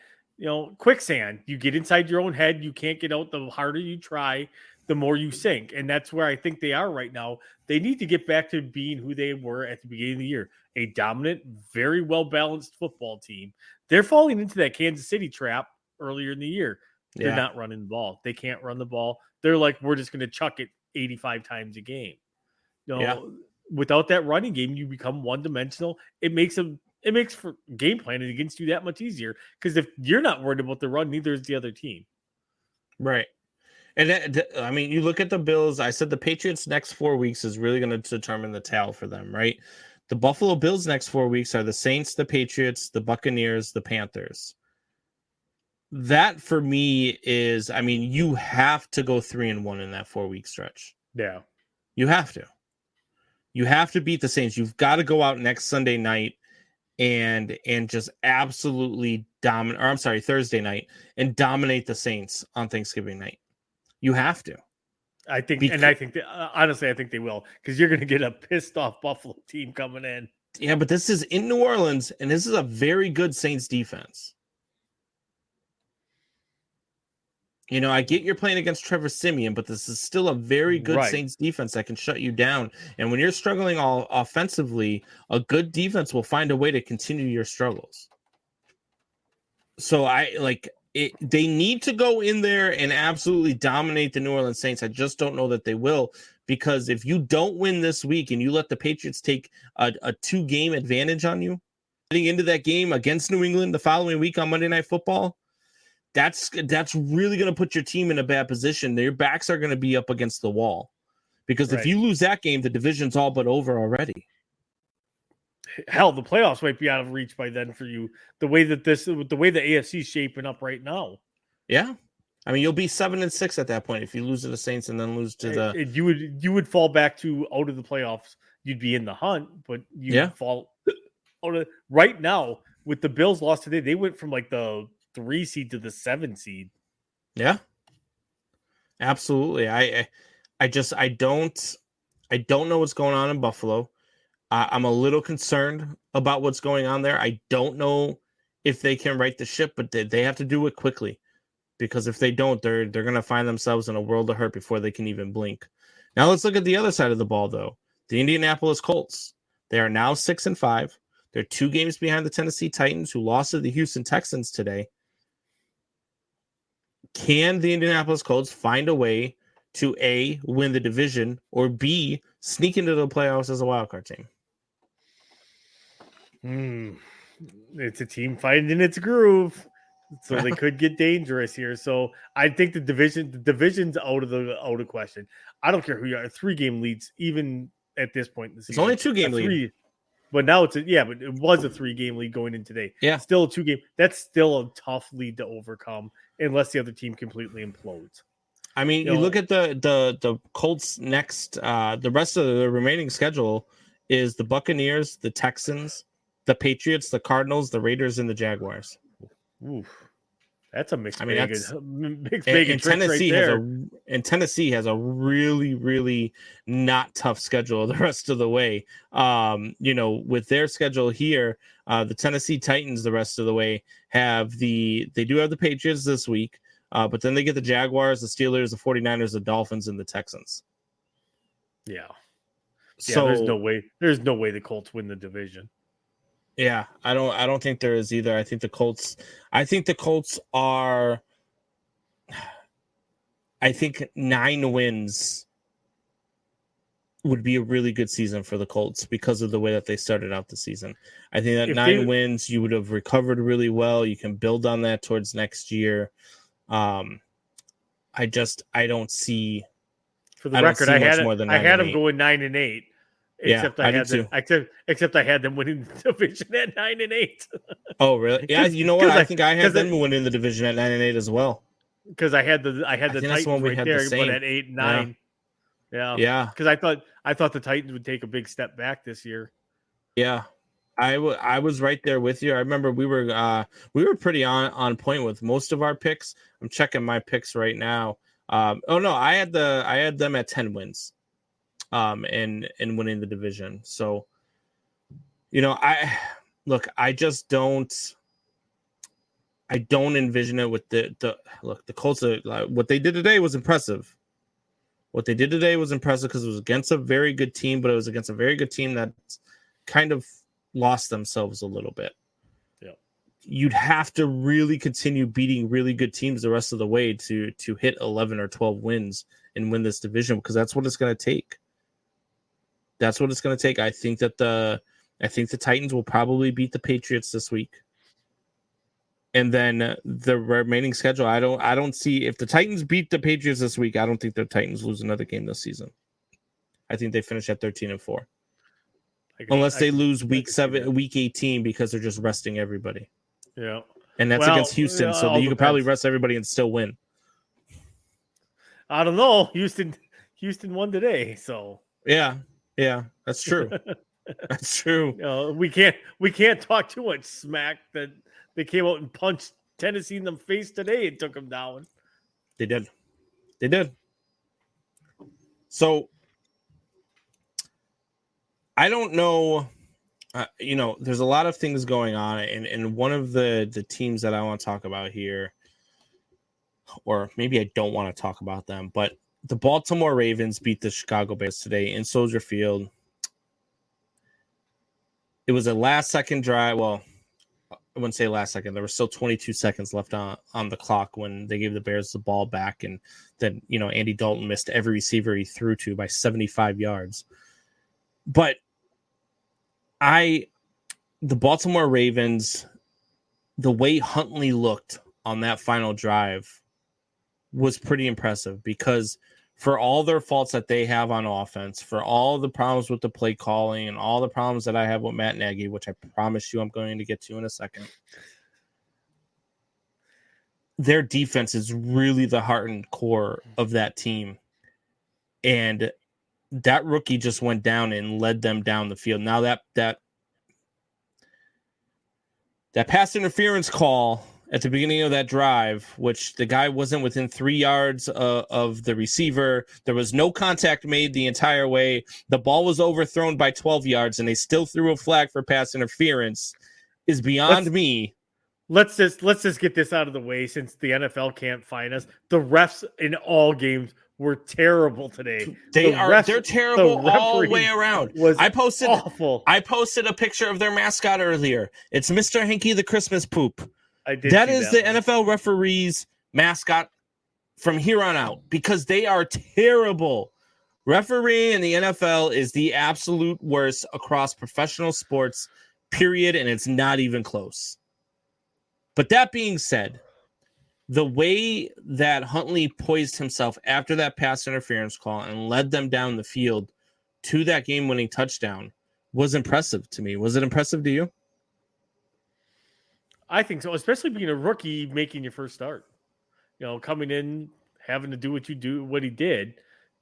quicksand. You get inside your own head. You can't get out. The harder you try, the more you sink. And that's where I think they are right now. They need to get back to being who they were at the beginning of the year. A dominant, very well-balanced football team. They're falling into that Kansas City trap earlier in the year. They're not running the ball. They can't run the ball. They're like, we're just going to chuck it 85 times a game. Without that running game, you become one-dimensional. It makes for game planning against you that much easier because if you're not worried about the run, neither is the other team. Right. And you look at the Bills. I said the Patriots' next 4 weeks is really going to determine the tale for them, right? The Buffalo Bills' next 4 weeks are the Saints, the Patriots, the Buccaneers, the Panthers. That for me is, you have to go 3-1 in that 4-week stretch. Yeah. You have to. You have to beat the Saints. You've got to go out next Sunday night and just absolutely Thursday night and dominate the Saints on Thanksgiving night. You have to. I think honestly, I think they will because you're going to get a pissed off Buffalo team coming in. Yeah, but this is in New Orleans, and this is a very good Saints defense. I get you're playing against Trevor Siemian, but this is still a very good Saints defense that can shut you down. And when you're struggling all offensively, a good defense will find a way to continue your struggles. So they need to go in there and absolutely dominate the New Orleans Saints. I just don't know that they will, because if you don't win this week and you let the Patriots take a 2-game advantage on you, getting into that game against New England the following week on Monday Night Football, that's really going to put your team in a bad position. Your backs are going to be up against the wall because if you lose that game, the division's all but over already. Hell, the playoffs might be out of reach by then for you. The way the AFC is shaping up right now. Yeah. You'll be 7-6 at that point if you lose to the Saints and then lose to the. You would fall back to out of the playoffs. You'd be in the hunt, but you fall out of right now with the Bills lost today. They went from like the 3 seed to the 7 seed. Yeah, absolutely. I don't know what's going on in Buffalo. I'm a little concerned about what's going on there. I don't know if they can right the ship, but they have to do it quickly, because if they don't, they're going to find themselves in a world of hurt before they can even blink. Now let's look at the other side of the ball, though. The Indianapolis Colts. They are now 6-5. They're 2 games behind the Tennessee Titans, who lost to the Houston Texans today. Can the Indianapolis Colts find a way to A, win the division, or B, sneak into the playoffs as a wildcard team? It's a team finding its groove, so they could get dangerous here. So I think the division's out of question. I don't care who you are. 3-game leads, even at this point in the season. It's only a 2-game lead. But now but it was a 3-game lead going in today. Yeah. Still a 2-game. That's still a tough lead to overcome unless the other team completely implodes. I mean, you look at the Colts next, the rest of the remaining schedule is the Buccaneers, the Texans, the Patriots, the Cardinals, the Raiders, and the Jaguars. Oof. That's a mixed bag. And Tennessee Tennessee has a really, really not tough schedule the rest of the way. With their schedule here, the Tennessee Titans the rest of the way they do have the Patriots this week, but then they get the Jaguars, the Steelers, the 49ers, the Dolphins, and the Texans. Yeah. So there's no way the Colts win the division. Yeah, I don't think there is either. I think the Colts are 9 wins would be a really good season for the Colts because of the way that they started out the season. I think that 9 wins, you would have recovered really well. You can build on that towards next year. I don't see. For the record, I had them going 9-8. Except I had them winning the division at 9-8. Oh, really? Yeah, you know what? I think I had them winning the division at 9-8 as well. Because I had the Titans right there, but at 8 and 9. Yeah. Because I thought the Titans would take a big step back this year. Yeah, I was right there with you. I remember we were pretty on point with most of our picks. I'm checking my picks right now. I had them at 10 wins. And winning the division. So, I just don't envision it with the Colts. What they did today was impressive. Because it was against a very good team, but it was against a very good team that kind of lost themselves a little bit. Yeah. You'd have to really continue beating really good teams the rest of the way to hit 11 or 12 wins and win this division, because that's what it's going to take. That's what it's going to take. I think the Titans will probably beat the Patriots this week. And then the remaining schedule, I don't see, if the Titans beat the Patriots this week, I don't think the Titans lose another game this season. I think they finish at 13-4. Unless they lose week 18 because they're just resting everybody. Yeah. And that's against Houston, so you could probably rest everybody and still win. I don't know. Houston won today, so. Yeah, that's true. That's true. We can't talk too much smack that they came out and punched Tennessee in the face today and took them down. They did. So I don't know. There's a lot of things going on, and one of the teams that I want to talk about here, or maybe I don't want to talk about them, but the Baltimore Ravens beat the Chicago Bears today in Soldier Field. It was a last-second drive. Well, I wouldn't say last second. There were still 22 seconds left on the clock when they gave the Bears the ball back, and then Andy Dalton missed every receiver he threw to by 75 yards. But the Baltimore Ravens, the way Huntley looked on that final drive was pretty impressive, because for all their faults that they have on offense, for all the problems with the play calling and all the problems that I have with Matt Nagy, which I promise you I'm going to get to in a second, their defense is really the heart and core of that team. And that rookie just went down and led them down the field. Now that pass interference call at the beginning of that drive, which the guy wasn't within 3 yards of the receiver. There was no contact made the entire way. The ball was overthrown by 12 yards, and they still threw a flag for pass interference, is beyond me. Let's just get this out of the way, since the NFL can't find us. The refs in all games were terrible today. They're terrible all the way around. I posted a picture of their mascot earlier. It's Mr. Hanky the Christmas Poop. That is the NFL referees mascot from here on out, because they are terrible. Refereeing in the NFL is the absolute worst across professional sports, period, and it's not even close. But that being said, the way that Huntley poised himself after that pass interference call and led them down the field to that game-winning touchdown was impressive to me. Was it impressive to you? I think so, especially being a rookie making your first start. Coming in, having to do what he did.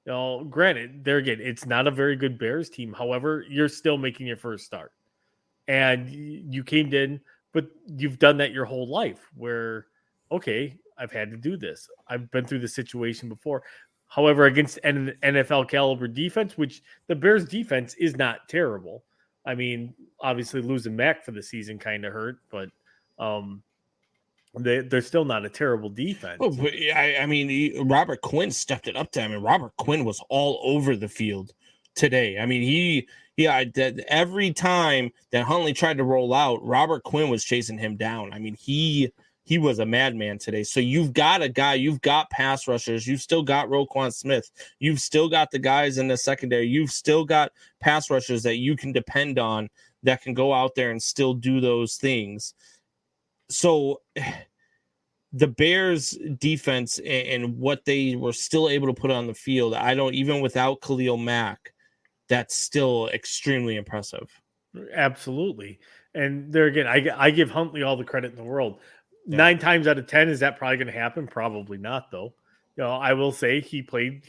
Granted, there again, it's not a very good Bears team. However, you're still making your first start. And you came in, but you've done that your whole life where, okay, I've had to do this. I've been through this situation before. However, against an NFL caliber defense, which the Bears defense is not terrible. I mean, obviously losing Mac for the season kind of hurt, but they're still not a terrible defense. Oh, but I mean, Robert Quinn stepped it up to him, and Robert Quinn was all over the field today. I mean, every time that Huntley tried to roll out, Robert Quinn was chasing him down. I mean, he was a madman today. So you've got a guy, you've got pass rushers, you've still got Roquan Smith, you've still got the guys in the secondary, you've still got pass rushers that you can depend on that can go out there and still do those things. So the Bears defense and what they were still able to put on the field, even without Khalil Mack, that's still extremely impressive. Absolutely. And there again, I give Huntley all the credit in the world. Yeah. 9 times out of 10, is that probably going to happen? Probably not, though. I will say he played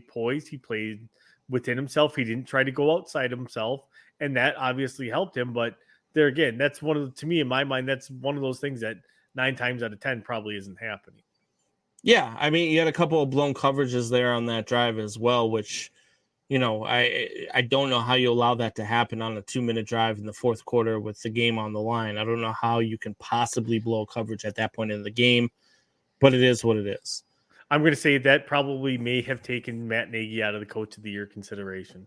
poised. He played within himself. He didn't try to go outside himself, and that obviously helped him. But there again, that's to me, in my mind, that's one of those things that 9 times out of 10 probably isn't happening. Yeah, I mean, you had a couple of blown coverages there on that drive as well, which, I don't know how you allow that to happen on a 2-minute drive in the fourth quarter with the game on the line. I don't know how you can possibly blow coverage at that point in the game, but it is what it is. I'm going to say that probably may have taken Matt Nagy out of the Coach of the Year consideration.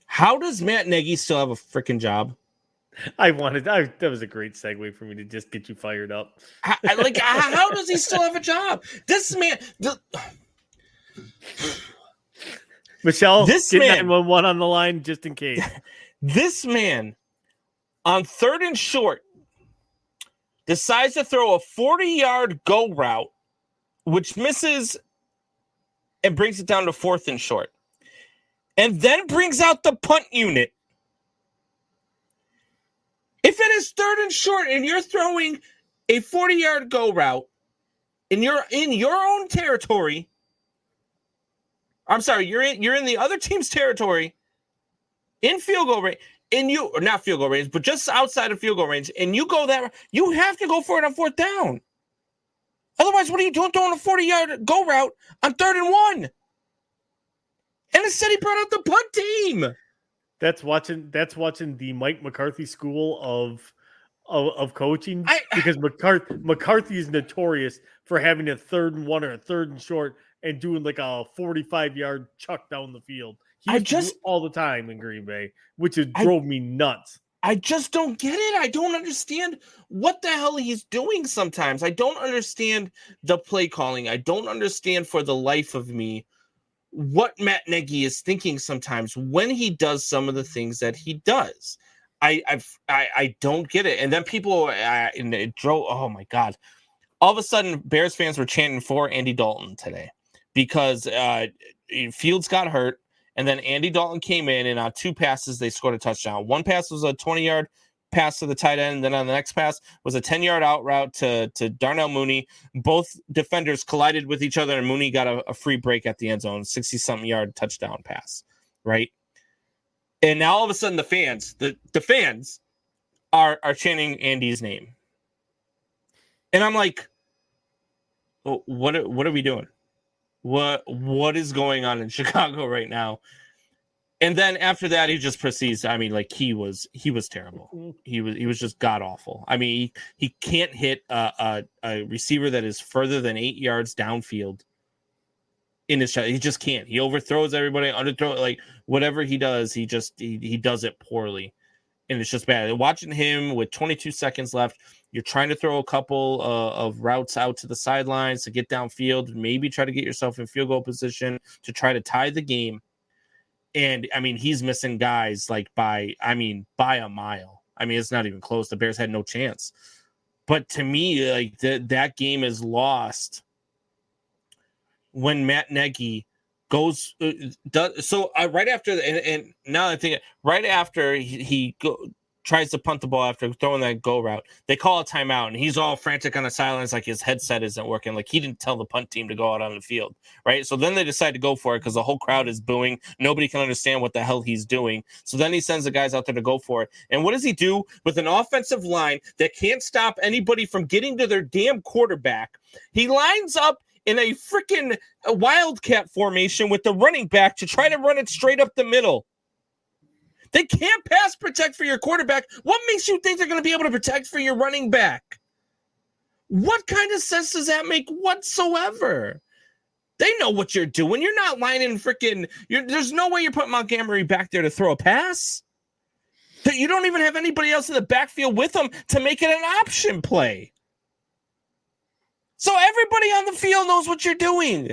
How does Matt Nagy still have a freaking job? That was a great segue for me to just get you fired up. How does he still have a job? This man, Michelle, get 911 on the line just in case. This man, on 3rd and short, decides to throw a 40-yard go route, which misses and brings it down to 4th and short, and then brings out the punt unit. If it is 3rd and short and you're throwing a 40-yard go route and you're in your own territory, I'm sorry, you're in the other team's territory in field goal range, or not field goal range, but just outside of field goal range, and you go that, you have to go for it on 4th down. Otherwise, what are you doing throwing a 40-yard go route on 3rd and 1? And instead he brought out the punt team. That's watching the Mike McCarthy school of coaching, because McCarthy is notorious for having a 3rd and 1 or a 3rd and short and doing like a 45-yard chuck down the field. He used to do it all the time in Green Bay, which drove me nuts. I just don't get it. I don't understand what the hell he's doing sometimes. I don't understand the play calling. I don't understand for the life of me what Matt Nagy is thinking sometimes when he does some of the things that he does. I don't get it. And then people, and it drove, oh my God. All of a sudden, Bears fans were chanting for Andy Dalton today because Fields got hurt. And then Andy Dalton came in, and on 2 passes, they scored a touchdown. 1 pass was a 20-yard pass to the tight end. And then on the next pass was a 10-yard out route to Darnell Mooney. Both defenders collided with each other, and Mooney got a free break at the end zone, 60-something yard touchdown pass, right? And now all of a sudden the fans are chanting Andy's name. And I'm like, oh, what are we doing? What is going on in Chicago right now? And then after that, he just proceeds. I mean, like he was terrible. He was just god awful. I mean, he can't hit a receiver that is further than 8 yards downfield. in his shot. He just can't. He overthrows everybody, underthrow, like whatever he does, he does it poorly. And it's just bad. Watching him with 22 seconds left, you're trying to throw a couple of routes out to the sidelines to get downfield, maybe try to get yourself in field goal position to try to tie the game. And I mean, he's missing guys like by a mile. I mean, it's not even close. The Bears had no chance. But to me, like that game is lost when Matt Nagy goes right after, and now I think right after he tries to punt the ball after throwing that go route, they call a timeout, and he's all frantic on the sidelines like his headset isn't working, like he didn't tell the punt team to go out on the field, right? So then they decide to go for it because the whole crowd is booing. Nobody can understand what the hell he's doing. So then he sends the guys out there to go for it. And what does he do with an offensive line that can't stop anybody from getting to their damn quarterback? He lines up in a freaking wildcat formation with the running back to try to run it straight up the middle. They can't pass protect for your quarterback. What makes you think they're going to be able to protect for your running back? What kind of sense does that make whatsoever? They know what you're doing. You're not lining there's no way you're putting Montgomery back there to throw a pass. You don't even have anybody else in the backfield with him to make it an option play. So everybody on the field knows what you're doing.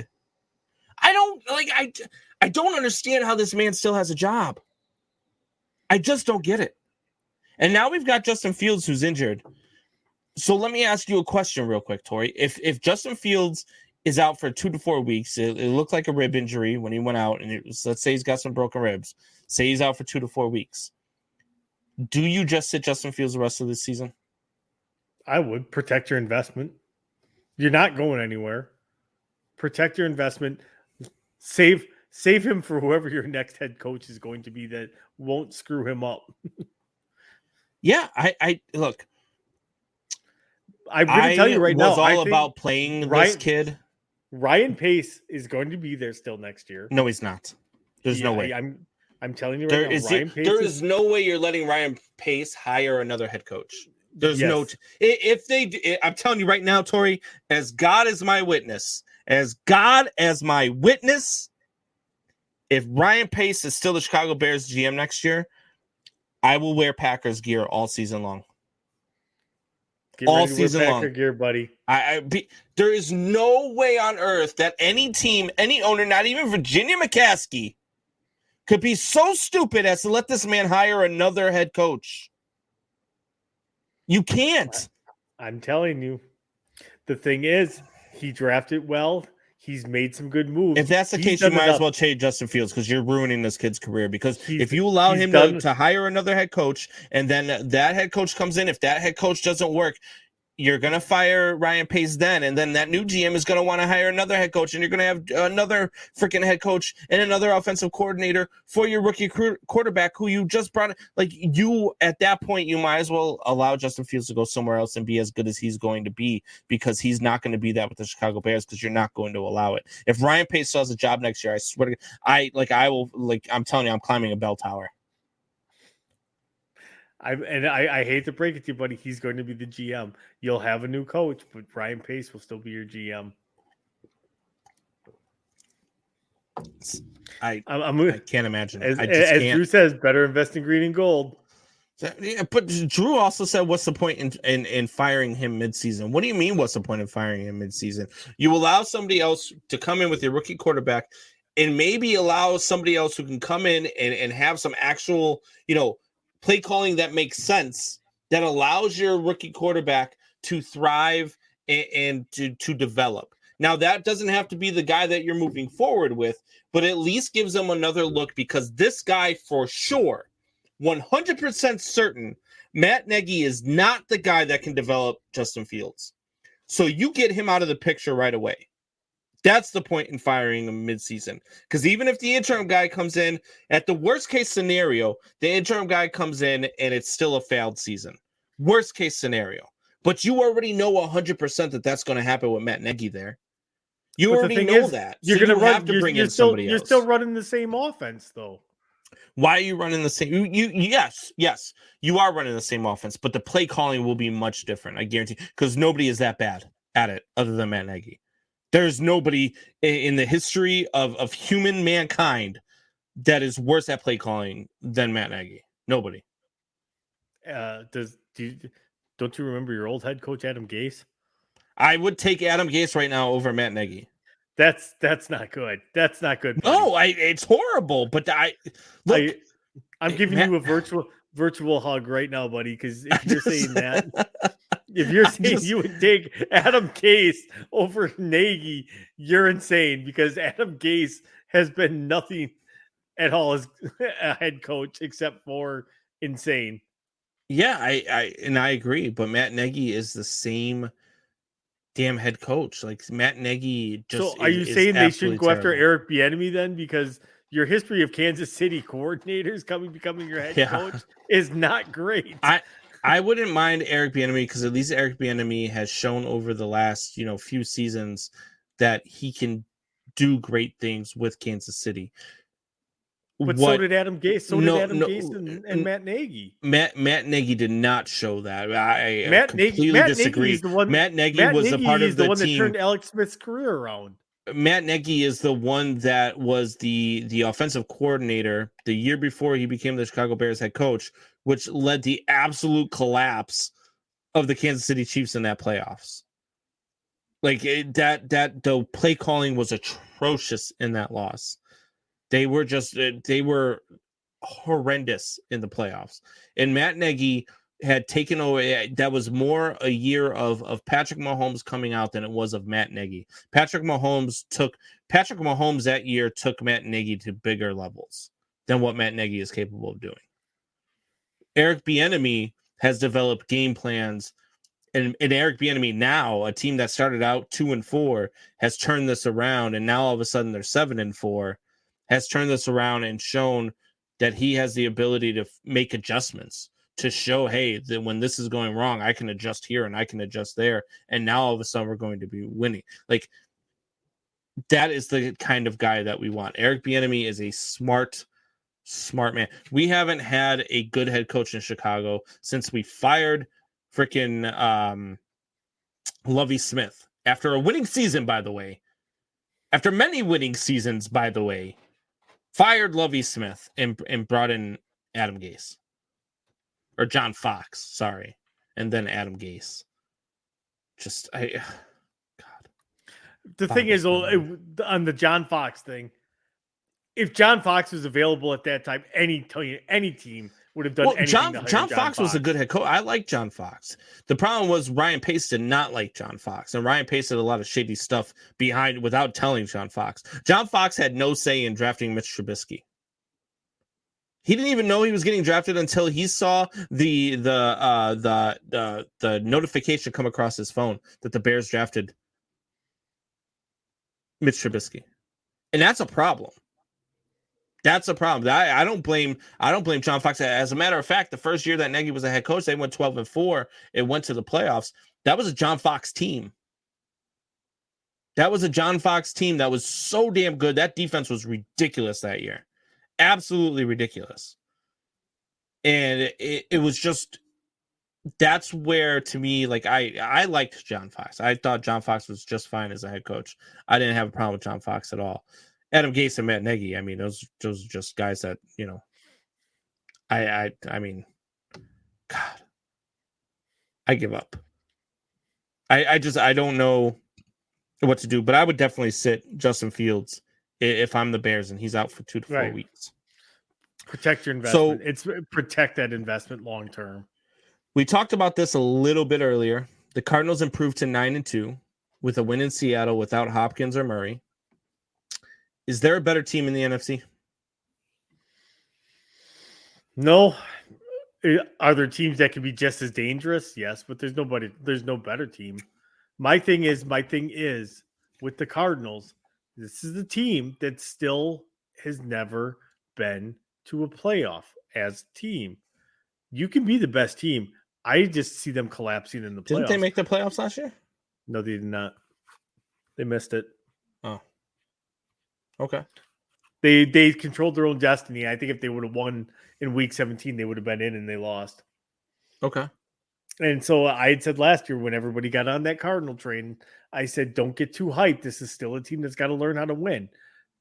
I don't understand how this man still has a job. I just don't get it. And now we've got Justin Fields who's injured. So let me ask you a question real quick, Torry. If Justin Fields is out for 2 to 4 weeks, it looked like a rib injury when he went out, and let's say he's got some broken ribs. Say he's out for 2 to 4 weeks. Do you just sit Justin Fields the rest of this season? I would protect your investment. You're not going anywhere. Protect your investment. Save him for whoever your next head coach is going to be that won't screw him up. Yeah, I look. I'm going to tell you right now. I was all about playing this kid. Ryan Pace is going to be there still next year. No, he's not. There's no way. I'm telling you right now. There is no way you're letting Ryan Pace hire another head coach. There's I'm telling you right now, Torry, as God is my witness, if Ryan Pace is still the Chicago Bears GM next year, I will wear Packers gear all season long. All season long. Packer gear, buddy. There is no way on earth that any team, any owner, not even Virginia McCaskey, could be so stupid as to let this man hire another head coach. You can't. I'm telling you. The thing is, he drafted well. He's made some good moves. If that's the case, you might as well trade Justin Fields because you're ruining this kid's career. Because if you allow him to hire another head coach and then that head coach comes in, if that head coach doesn't work, you're going to fire Ryan Pace then. And then that new GM is going to want to hire another head coach. And you're going to have another freaking head coach and another offensive coordinator for your rookie quarterback who you just brought. Like you, at that point, you might as well allow Justin Fields to go somewhere else and be as good as he's going to be because he's not going to be that with the Chicago Bears because you're not going to allow it. If Ryan Pace still has a job next year, I swear to God, I'm telling you, I'm climbing a bell tower. I hate to break it to you, buddy. He's going to be the GM. You'll have a new coach, but Ryan Pace will still be your GM. I can't imagine. As Drew says, better invest in green and gold. Yeah, but Drew also said, "What's the point in firing him midseason?" What do you mean? What's the point in firing him midseason? You allow somebody else to come in with your rookie quarterback, and maybe allow somebody else who can come in and have some actual, play calling that makes sense, that allows your rookie quarterback to thrive and to develop. Now, that doesn't have to be the guy that you're moving forward with, but at least gives them another look because this guy for sure, 100% certain, Matt Nagy is not the guy that can develop Justin Fields. So you get him out of the picture right away. That's the point in firing him midseason. Because even if the interim guy comes in, at the worst case scenario, the interim guy comes in and it's still a failed season. Worst case scenario. But you already know 100% that that's going to happen with Matt Nagy there. You already know that. You're going to have to bring in somebody else. You're still running the same offense, though. Why are you running the same? Yes, you are running the same offense, but the play calling will be much different. I guarantee, because nobody is that bad at it other than Matt Nagy. There's nobody in the history of human mankind that is worse at play calling than Matt Nagy. Nobody. Don't you remember your old head coach Adam Gase? I would take Adam Gase right now over Matt Nagy. That's not good. That's not good. Buddy. No, it's horrible. But I'm giving you a virtual hug right now, buddy. Because if you're saying that, if you're saying you would take Adam Gase over Nagy, you're insane. Because Adam Gase has been nothing at all as a head coach except for insane. Yeah, I agree. But Matt Nagy is the same damn head coach. Like Matt Nagy just. So are you saying they shouldn't go after Eric Bieniemy then? Because your history of Kansas City coordinators becoming your head coach is not great. I wouldn't mind Eric Bieniemy because at least Eric Bieniemy has shown over the last few seasons that he can do great things with Kansas City. But so did Adam Gase. So did Adam Gase and Matt Nagy. Matt Nagy did not show that. I completely disagree. Matt Nagy was a part of the one team that turned Alex Smith's career around. Matt Nagy is the one that was the offensive coordinator the year before he became the Chicago Bears head coach, which led the absolute collapse of the Kansas City Chiefs in that playoffs. Like the play calling was atrocious in that loss. They were horrendous in the playoffs. And Matt Nagy had taken away, that was more a year of Patrick Mahomes coming out than it was of Matt Nagy. Patrick Mahomes that year took Matt Nagy to bigger levels than what Matt Nagy is capable of doing. Eric Bieniemy has developed game plans, and Eric Bieniemy now, a team that started out 2-4, has turned this around, and now all of a sudden they're 7-4. Has turned this around and shown that he has the ability to make adjustments to show, hey, that when this is going wrong, I can adjust here and I can adjust there. And now all of a sudden we're going to be winning. Like that is the kind of guy that we want. Eric Bieniemy is a smart man. We haven't had a good head coach in Chicago since we fired freaking Lovie Smith after a winning season, by the way. After many winning seasons, by the way. Fired Lovie Smith and brought in Adam Gase. Or John Fox, sorry. And then Adam Gase. God. The thing is, on the John Fox thing, if John Fox was available at that time, any team would have done anything. John Fox was a good head coach. I like John Fox. The problem was Ryan Pace did not like John Fox, and Ryan Pace did a lot of shady stuff behind without telling John Fox. John Fox had no say in drafting Mitch Trubisky. He didn't even know he was getting drafted until he saw the notification come across his phone that the Bears drafted Mitch Trubisky, and that's a problem. That's a problem. I don't blame John Fox. As a matter of fact, the first year that Nagy was a head coach, they went 12-4. It went to the playoffs. That was a John Fox team. That was a John Fox team that was so damn good. That defense was ridiculous that year. Absolutely ridiculous. And it was just, that's where, to me, like I liked John Fox. I thought John Fox was just fine as a head coach. I didn't have a problem with John Fox at all. Adam Gase and Matt Nagy, I mean, those are just guys that, I mean, God, I give up. I don't know what to do, but I would definitely sit Justin Fields if I'm the Bears and he's out for 2 to 4 weeks. Protect your investment. Protect that investment long term. We talked about this a little bit earlier. The Cardinals improved to 9-2 with a win in Seattle without Hopkins or Murray. Is there a better team in the NFC? No. Are there teams that can be just as dangerous? Yes, but there's no better team. My thing is with the Cardinals, this is the team that still has never been to a playoff as a team. You can be the best team. I just see them collapsing in the playoffs. Didn't they make the playoffs last year? No, they did not. They missed it. Oh. Okay. They controlled their own destiny. I think if they would have won in week 17, they would have been in, and they lost. Okay. And so I had said last year when everybody got on that Cardinal train, I said, don't get too hyped. This is still a team that's got to learn how to win.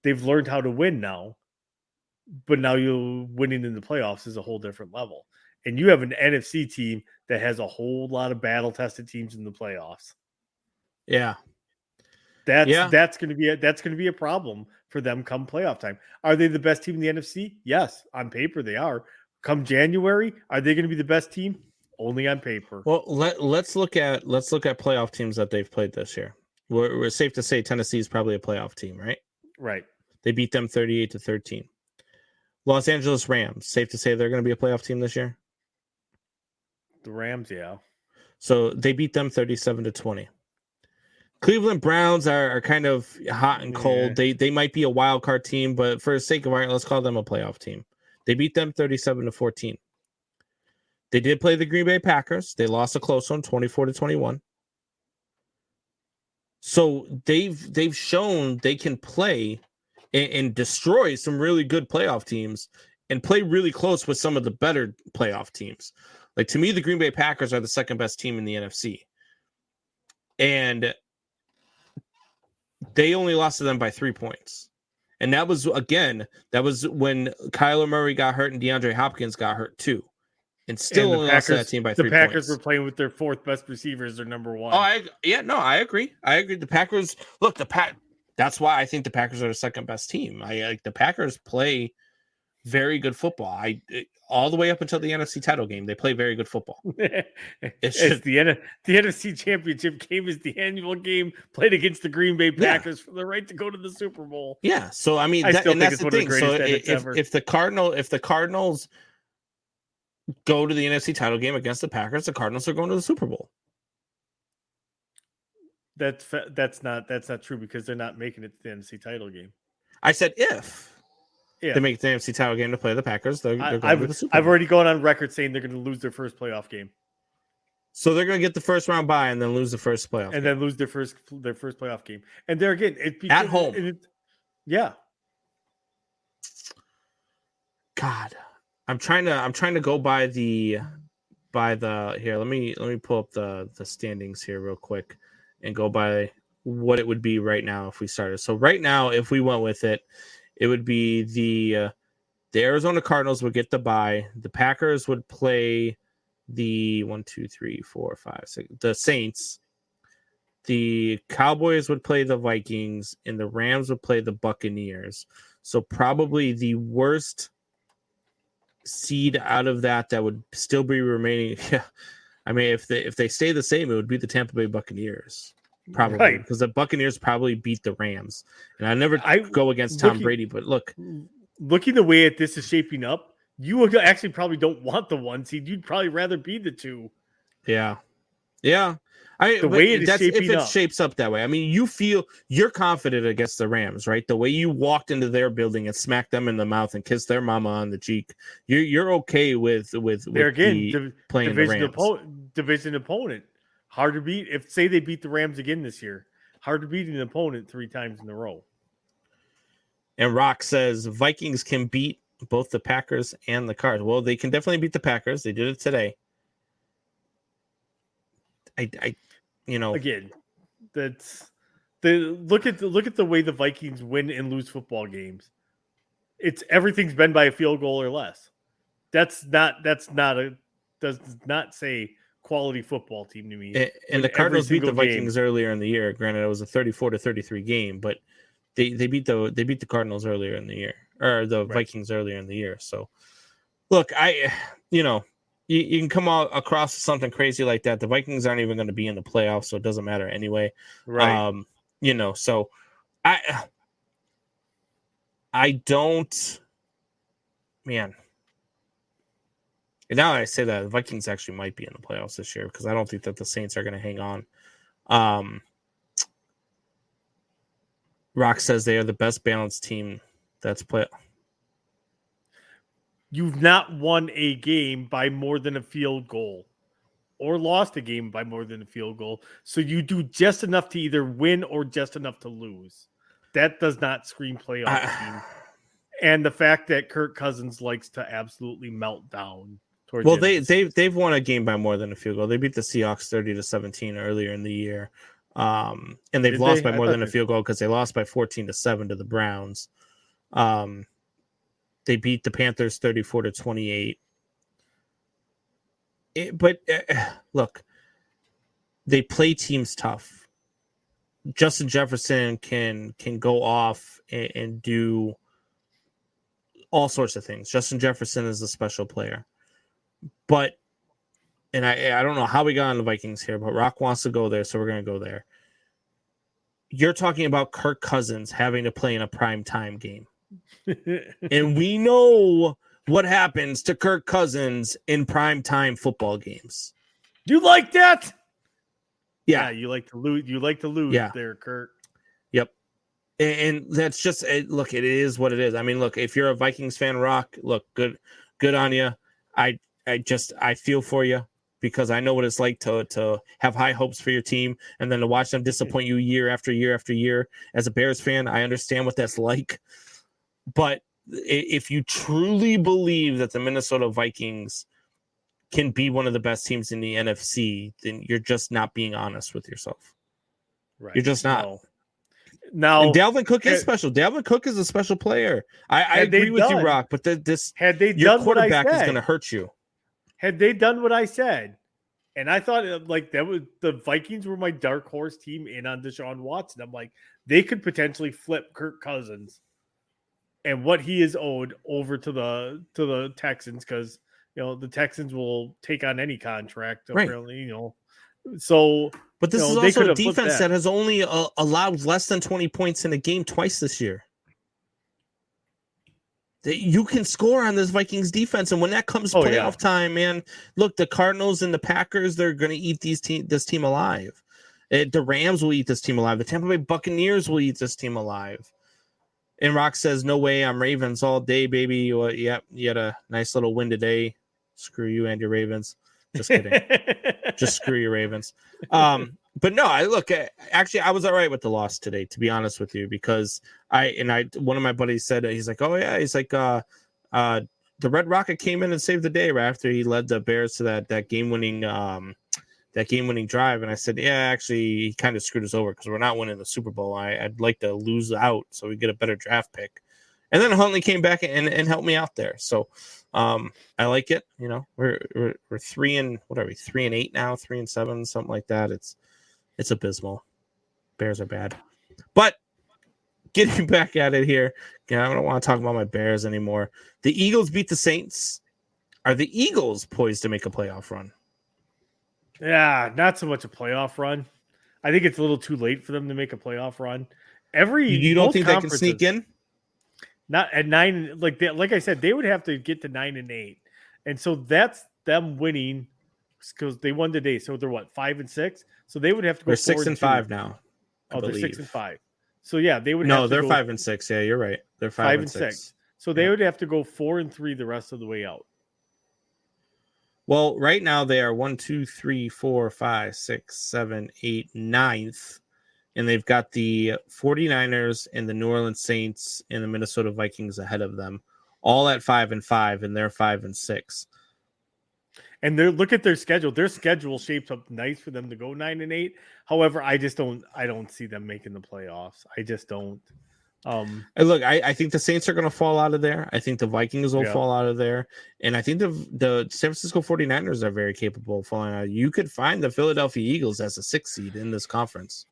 They've learned how to win now, but now you winning in the playoffs is a whole different level. And you have an NFC team that has a whole lot of battle-tested teams in the playoffs. Yeah. That's going to be a problem for them come playoff time. Are they the best team in the NFC? Yes, on paper they are. Come January, are they going to be the best team? Only on paper. Well, let's look at playoff teams that they've played this year. We're safe to say Tennessee is probably a playoff team, right? Right. They beat them 38-13. Los Angeles Rams, safe to say they're going to be a playoff team this year. The Rams, yeah. So they beat them 37-20. Cleveland Browns are kind of hot and cold. They might be a wild card team, but for the sake of argument, let's call them a playoff team. They beat them 37-14. They did play the Green Bay Packers. They lost a close one, 24-21. So they've shown they can play and destroy some really good playoff teams and play really close with some of the better playoff teams. Like, to me, the Green Bay Packers are the second best team in the NFC. And they only lost to them by 3 points. And that was when Kyler Murray got hurt and DeAndre Hopkins got hurt too. And still only lost to that team by 3 points. The Packers were playing with their fourth best receivers, their number one. I agree. The Packers, look, that's why I think the Packers are the second best team. The Packers play very good football. All the way up until the NFC title game, they play very good football. It's the NFC Championship game is the annual game played against the Green Bay Packers for the right to go to the Super Bowl. Yeah, so I mean, that's the thing. So if the Cardinals go to the NFC title game against the Packers, the Cardinals are going to the Super Bowl. That's not true because they're not making it to the NFC title game. I said if. Yeah. They make the NFC title game to play the Packers. They're going to the Super Bowl. I've already gone on record saying they're going to lose their first playoff game. So they're going to get the first round bye and then lose the first playoff game. Then lose their first playoff game. And there again, at home. Yeah. God, I'm trying to go by the here. Let me pull up the standings here real quick and go by what it would be right now if we started. So right now, if we went with it, it would be the Arizona Cardinals would get the bye. The Packers would play the 1, 2, 3, 4, 5, 6, the Saints. The Cowboys would play the Vikings, and the Rams would play the Buccaneers. So probably the worst seed out of that would still be remaining. Yeah, I mean, if they stay the same, it would be the Tampa Bay Buccaneers. Probably because the Buccaneers probably beat the Rams, and I go against Tom Brady. But looking the way this is shaping up, you actually probably don't want the 1 seed. You'd probably rather be the 2. Yeah. It shapes up that way. I mean, you feel you're confident against the Rams, right? The way you walked into their building and smacked them in the mouth and kissed their mama on the cheek, you're okay with there again playing division the Rams. Division opponent. Hard to beat. If say they beat the Rams again this year, hard to beat an opponent 3 times in a row. And Rock says Vikings can beat both the Packers and the Cards. Well, they can definitely beat the Packers. They did it today. Again, that's look at the way the Vikings win and lose football games. Everything's been by a field goal or less. Does not say quality football team to me. And the Cardinals beat the Vikings earlier in the year. Granted, it was a 34-33 game, but they beat the Cardinals earlier in the year, or the Vikings earlier in the year. So, look, you can come out across something crazy like that. The Vikings aren't even going to be in the playoffs, so it doesn't matter anyway. Right. So I don't, man. And now I say that the Vikings actually might be in the playoffs this year because I don't think that the Saints are going to hang on. Rock says they are the best balanced team that's played. You've not won a game by more than a field goal or lost a game by more than a field goal. So you do just enough to either win or just enough to lose. That does not scream playoff team. And the fact that Kirk Cousins likes to absolutely melt down Well, they've won a game by more than a field goal. They beat the Seahawks 30-17 earlier in the year, and they've lost by more than a field goal because they lost by 14-7 to the Browns. They beat the Panthers 34-28. But look, they play teams tough. Justin Jefferson can go off and do all sorts of things. Justin Jefferson is a special player. But, and I don't know how we got on the Vikings here, but Rock wants to go there, so we're going to go there. You're talking about Kirk Cousins having to play in a primetime game. And we know what happens to Kirk Cousins in primetime football games. You like that? Yeah. You like to lose. You like to lose there, Kirk. Yep. And that's just, look, it is what it is. I mean, look, if you're a Vikings fan, Rock, look, good on you. I feel for you because I know what it's like to have high hopes for your team and then to watch them disappoint you year after year after year. As a Bears fan, I understand what that's like. But if you truly believe that the Minnesota Vikings can be one of the best teams in the NFC, then you're just not being honest with yourself. Right. You're just not. Now, and Dalvin Cook is special. Dalvin Cook is a special player. I agree with you, Rock, but your quarterback is going to hurt you. Had they done what I said, and I thought like that was the Vikings were my dark horse team in on Deshaun Watson. I'm like, they could potentially flip Kirk Cousins and what he is owed over to the Texans because the Texans will take on any contract apparently. So, but this is also a defense that has only allowed less than 20 points in a game twice this year. You can score on this Vikings defense, and when that comes playoff time, man, look, the Cardinals and the Packers, they're going to eat this team alive. The Rams will eat this team alive. The Tampa Bay Buccaneers will eat this team alive. And Rock says, no way, I'm Ravens all day, baby. Well, yep, you had a nice little win today. Screw you and your Ravens. Just kidding. Just screw your Ravens. But no, I was all right with the loss today, to be honest with you, because one of my buddies said, he's like, oh yeah, he's like, the Red Rocket came in and saved the day right after he led the Bears to that game-winning drive. And I said, yeah, actually, he kind of screwed us over because we're not winning the Super Bowl. I'd like to lose out so we get a better draft pick. And then Huntley came back and helped me out there. So I like it. We're 3-8 now, 3-7, something like that. It's abysmal. Bears are bad. But getting back at it here, I don't want to talk about my Bears anymore. The Eagles beat the Saints. Are the Eagles poised to make a playoff run? Yeah, not so much a playoff run. I think it's a little too late for them to make a playoff run. You don't think they can sneak in? Not at 9, like I said, they would have to get to 9-8, and so that's them winning because they won today. So they're 5-6. So they would have to go. They're 6-5 now. They're 6-5. So yeah, they would. No, they're 5-6. Yeah, you're right. They're 5-6. So they would have to go 4-3 the rest of the way out. Well, right now they are 1, 2, 3, 4, 5, 6, 7, 8, 9th. And they've got the 49ers and the New Orleans Saints and the Minnesota Vikings ahead of them, all at 5-5, and they're 5-6. And look at their schedule. Their schedule shapes up nice for them to go 9-8. However, I don't see them making the playoffs. I just don't. Look, I think the Saints are going to fall out of there. I think the Vikings will fall out of there. And I think the San Francisco 49ers are very capable of falling out. You could find the Philadelphia Eagles as a 6th seed in this conference.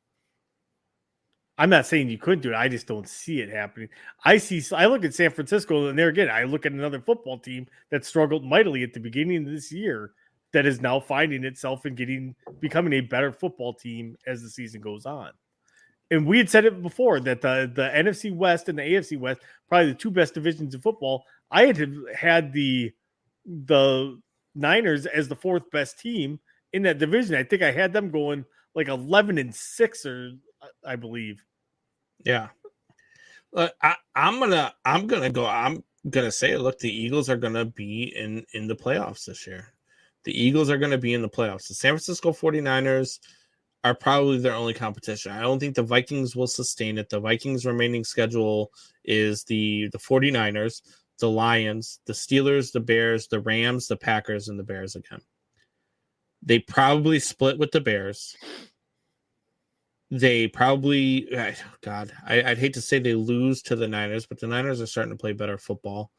I'm not saying you couldn't do it. I just don't see it happening. I look at San Francisco, and there again, I look at another football team that struggled mightily at the beginning of this year that is now finding itself and becoming a better football team as the season goes on. And we had said it before that the NFC West and the AFC West, probably the two best divisions in football. I had the Niners as the 4th best team in that division. I think I had them going like 11-6 or I believe. Yeah. I'm gonna say, look, the Eagles are gonna be in the playoffs this year. The Eagles are gonna be in the playoffs. The San Francisco 49ers are probably their only competition. I don't think the Vikings will sustain it. The Vikings' remaining schedule is the 49ers, the Lions, the Steelers, the Bears, the Rams, the Packers, and the Bears again. They probably split with the Bears. They probably, God, I'd hate to say they lose to the Niners, but the Niners are starting to play better football.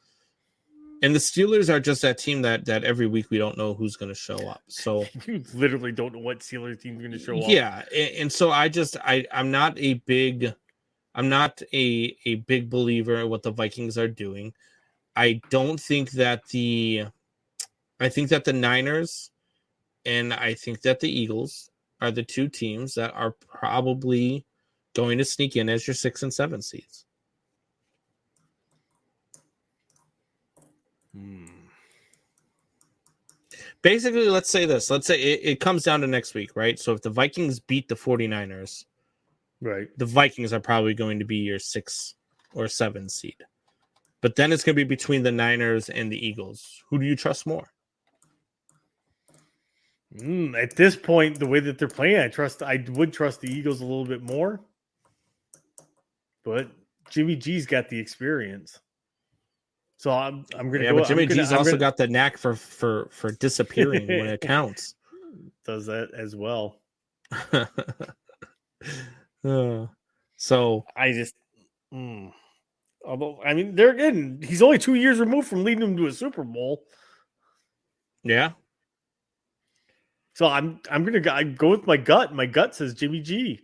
And the Steelers are just that team that every week we don't know who's going to show up. So you literally don't know what Steelers team's going to show up. Yeah, and so I'm not a big believer in what the Vikings are doing. I think that the Niners and I think that the Eagles are the two teams that are probably going to sneak in as your 6 and 7 seeds. Basically, let's say this. Let's say it comes down to next week, right? So if the Vikings beat the 49ers, right, the Vikings are probably going to be your 6 or 7 seed. But then it's going to be between the Niners and the Eagles. Who do you trust more? At this point, the way that they're playing, I would trust the Eagles a little bit more. But Jimmy G's got the experience. So I'm going to go. But Jimmy G's also got the knack for disappearing when it counts. Does that as well. So I just, although I mean, they're getting. He's only 2 years removed from leading them to a Super Bowl. Yeah. So I'm gonna go with my gut. My gut says Jimmy G.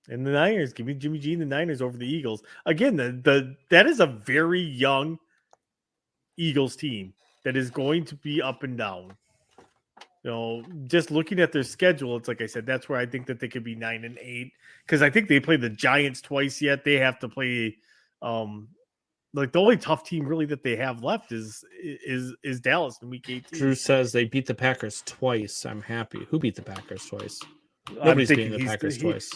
And the Niners, give me Jimmy G and the Niners over the Eagles. Again, that is a very young Eagles team that is going to be up and down. You know, just looking at their schedule, it's like I said, that's where I think that they could be 9-8 because I think they played the Giants twice yet. They have to play, like the only tough team really that they have left is Dallas in Week 18. Drew says they beat the Packers twice. I'm happy. Who beat the Packers twice? Nobody's beating the Packers twice.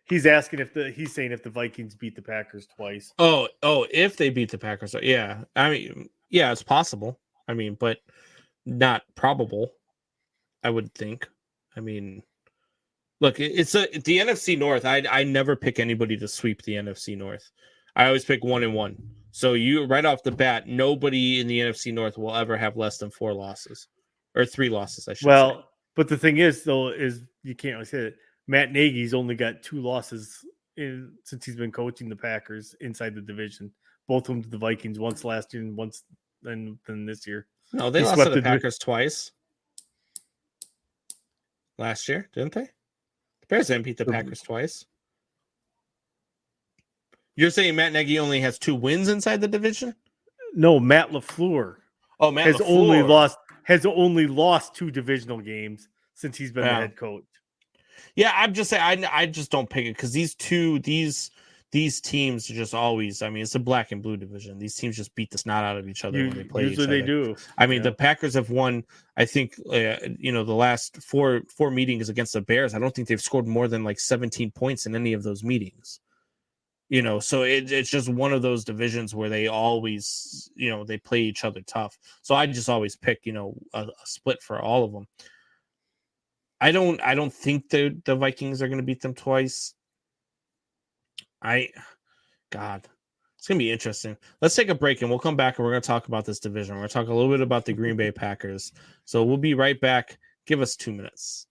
He's asking he's saying if the Vikings beat the Packers twice. Oh, if they beat the Packers, yeah. I mean, yeah, it's possible. I mean, but not probable. I would think. I mean, look, it's the NFC North. I never pick anybody to sweep the NFC North. I always pick 1-1. So you right off the bat, nobody in the NFC North will ever have less than 4 losses or 3 losses. I should say. But the thing is, though, is you can't really say that Matt Nagy's only got 2 losses since he's been coaching the Packers inside the division. Both of them to the Vikings, once last year and once then this year. No, they lost to the Packers twice last year, didn't they? The Bears didn't beat the Packers twice. You're saying Matt Nagy only has 2 wins inside the division? No, Matt LaFleur. Oh, Matt has LaFleur. only lost 2 divisional games since he's been the head coach. Yeah, I'm just saying I just don't pick it because these teams are just always. I mean, it's a black and blue division. These teams just beat the snot out of each other when they play each other. Usually they do. I mean, the Packers have won. I think the last four meetings against the Bears. I don't think they've scored more than like 17 points in any of those meetings. So it's just one of those divisions where they always, they play each other tough. So I just always pick, a split for all of them. I don't think the Vikings are going to beat them twice. It's going to be interesting. Let's take a break and we'll come back and we're going to talk about this division. We're going to talk a little bit about the Green Bay Packers. So we'll be right back. Give us 2 minutes.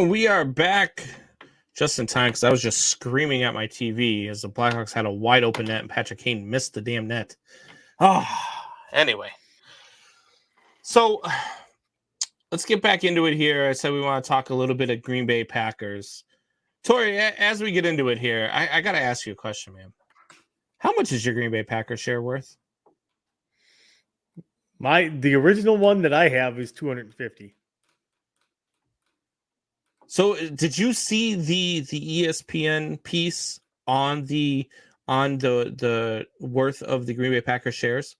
And we are back just in time because I was just screaming at my TV as the Blackhawks had a wide open net and Patrick Kane missed the damn net. Oh, anyway. So let's get back into it here. I said we want to talk a little bit of Green Bay Packers. Tori, as we get into it here, I got to ask you a question, man. How much is your Green Bay Packers share worth? The original one that I have is $250. So did you see the ESPN piece on the worth of the Green Bay Packers shares?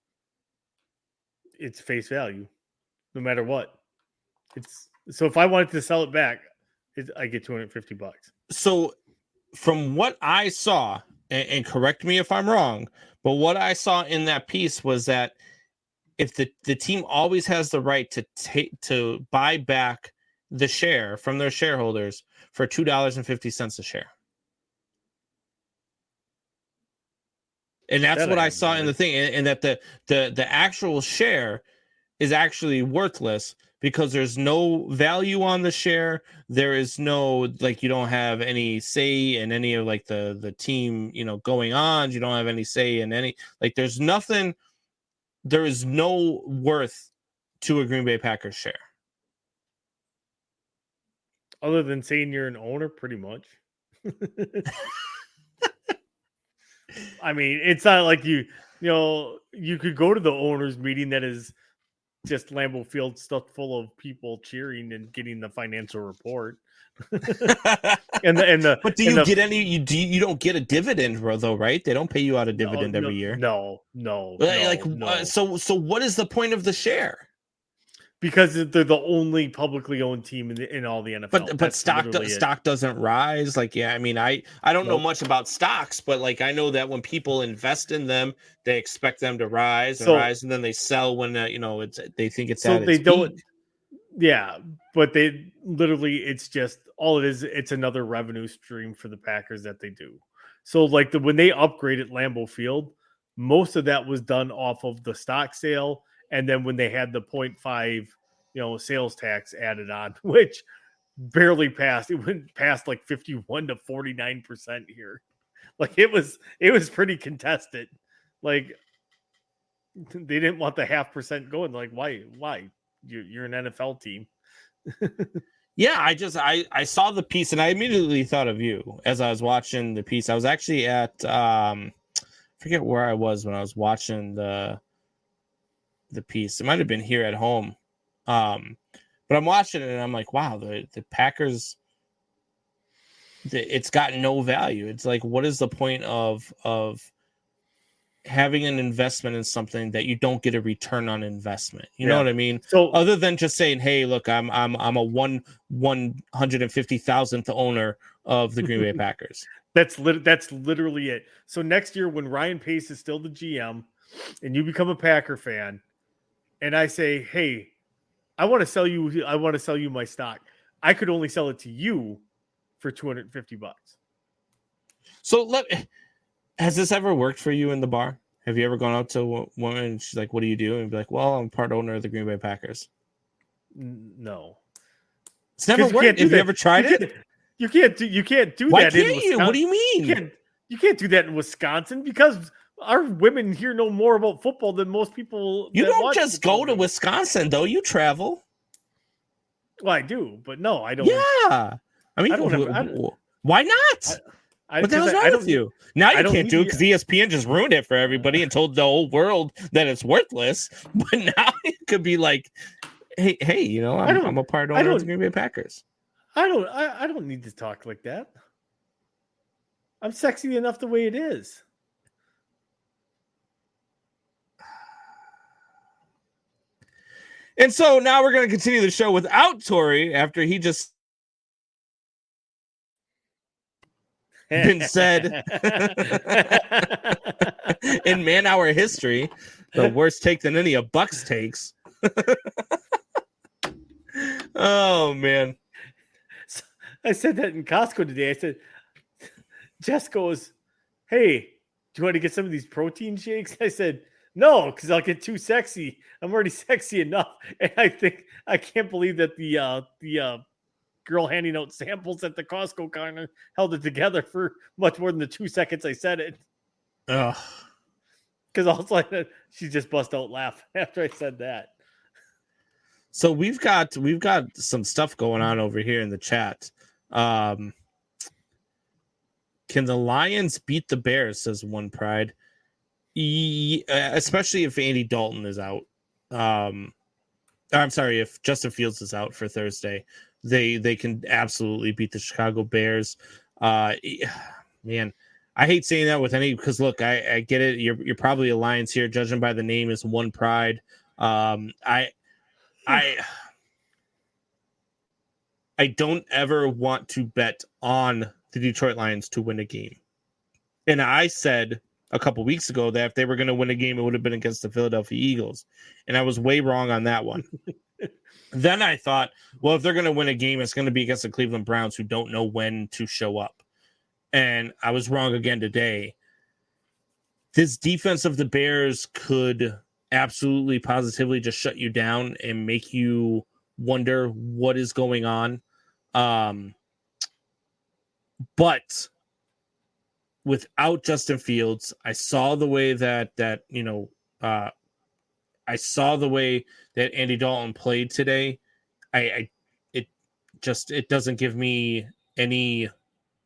It's face value, no matter what. So if I wanted to sell it back, I get $250. So from what I saw, and correct me if I'm wrong, but what I saw in that piece was that if the team always has the right to buy back the share from their shareholders for $2.50 a share. And that's what I saw in the thing. And that the actual share is actually worthless because there's no value on the share. There is no, like, you don't have any say in any of like the team, going on. You don't have any say in any, like, there's nothing. There is no worth to a Green Bay Packers share. Other than saying you're an owner, pretty much. I mean, it's not like you could go to the owners meeting that is just Lambeau Field stuffed full of people cheering and getting the financial report. But do you get any? You don't get a dividend, though, right? They don't pay you out a dividend every year. No. So what is the point of the share? Because they're the only publicly owned team in all the NFL. But stock doesn't rise. Like, yeah, I mean, I don't know much about stocks, but like I know that when people invest in them, they expect them to rise, and then they sell when they think it's so they don't. Peak. Yeah, but they literally, it's just all it is. It's another revenue stream for the Packers that they do. So like when they upgraded Lambeau Field, most of that was done off of the stock sale. And then when they had the 0.5, sales tax added on, which barely passed, it went past like 51 to 49% here. Like it was pretty contested. Like they didn't want the 0.5% going. Like why? You're an NFL team. Yeah, I saw the piece and I immediately thought of you as I was watching the piece. I was actually at forget where I was when I was watching the piece. It might have been here at home. But I'm watching it and I'm like, wow, the Packers, it's got no value. It's like, what is the point of having an investment in something that you don't get a return on investment? You know what I mean? So other than just saying, hey, look, I'm a 150,000th owner of the Green Bay Packers. That's literally it. So next year when Ryan Pace is still the GM and you become a Packer fan, and I say, hey, I want to sell you my stock, I could only sell it to you for $250. So has this ever worked for you in the bar? Have you ever gone out to a woman and she's like, what do you do? And be like, well, I'm part owner of the Green Bay Packers. No. It's never worked. Have you ever tried it? You can't do Why that can't in Wisconsin. You? What do you mean? You can't do that in Wisconsin because our women here know more about football than most people. You don't just go to Wisconsin, though. You travel. Well, I do, but no, I don't. Yeah. I mean, why not? What the hell's wrong with you? Now you can't do it because ESPN just ruined it for everybody and told the whole world that it's worthless. But now it could be like, hey, I'm a part owner of the Green Bay Packers. I don't need to talk like that. I'm sexy enough the way it is. And so now we're going to continue the show without Torry after he just been said in man-hour history, the worst take than any of Bucks takes. Oh, man. I said that in Costco today. I said, Jess goes, hey, do you want to get some of these protein shakes? I said, no, because I'll get too sexy. I'm already sexy enough. And I can't believe that the girl handing out samples at the Costco counter held it together for much more than the 2 seconds I said it. Ugh. Because also she just bust out laugh after I said that. So we've got some stuff going on over here in the chat. Can the Lions beat the Bears? Says One Pride. Especially if Andy Dalton is out. I'm sorry, if Justin Fields is out for Thursday, they can absolutely beat the Chicago Bears. Man, I hate saying that with any, because look, I get it. You're probably a Lions here, judging by the name is One Pride. I don't ever want to bet on the Detroit Lions to win a game. And I said a couple weeks ago that if they were going to win a game, it would have been against the Philadelphia Eagles. And I was way wrong on that one. Then I thought, well, if they're going to win a game, it's going to be against the Cleveland Browns, who don't know when to show up. And I was wrong again today. This defense of the Bears could absolutely positively just shut you down and make you wonder what is going on. But without Justin Fields, I saw the way that I saw the way that Andy Dalton played today. It doesn't give me any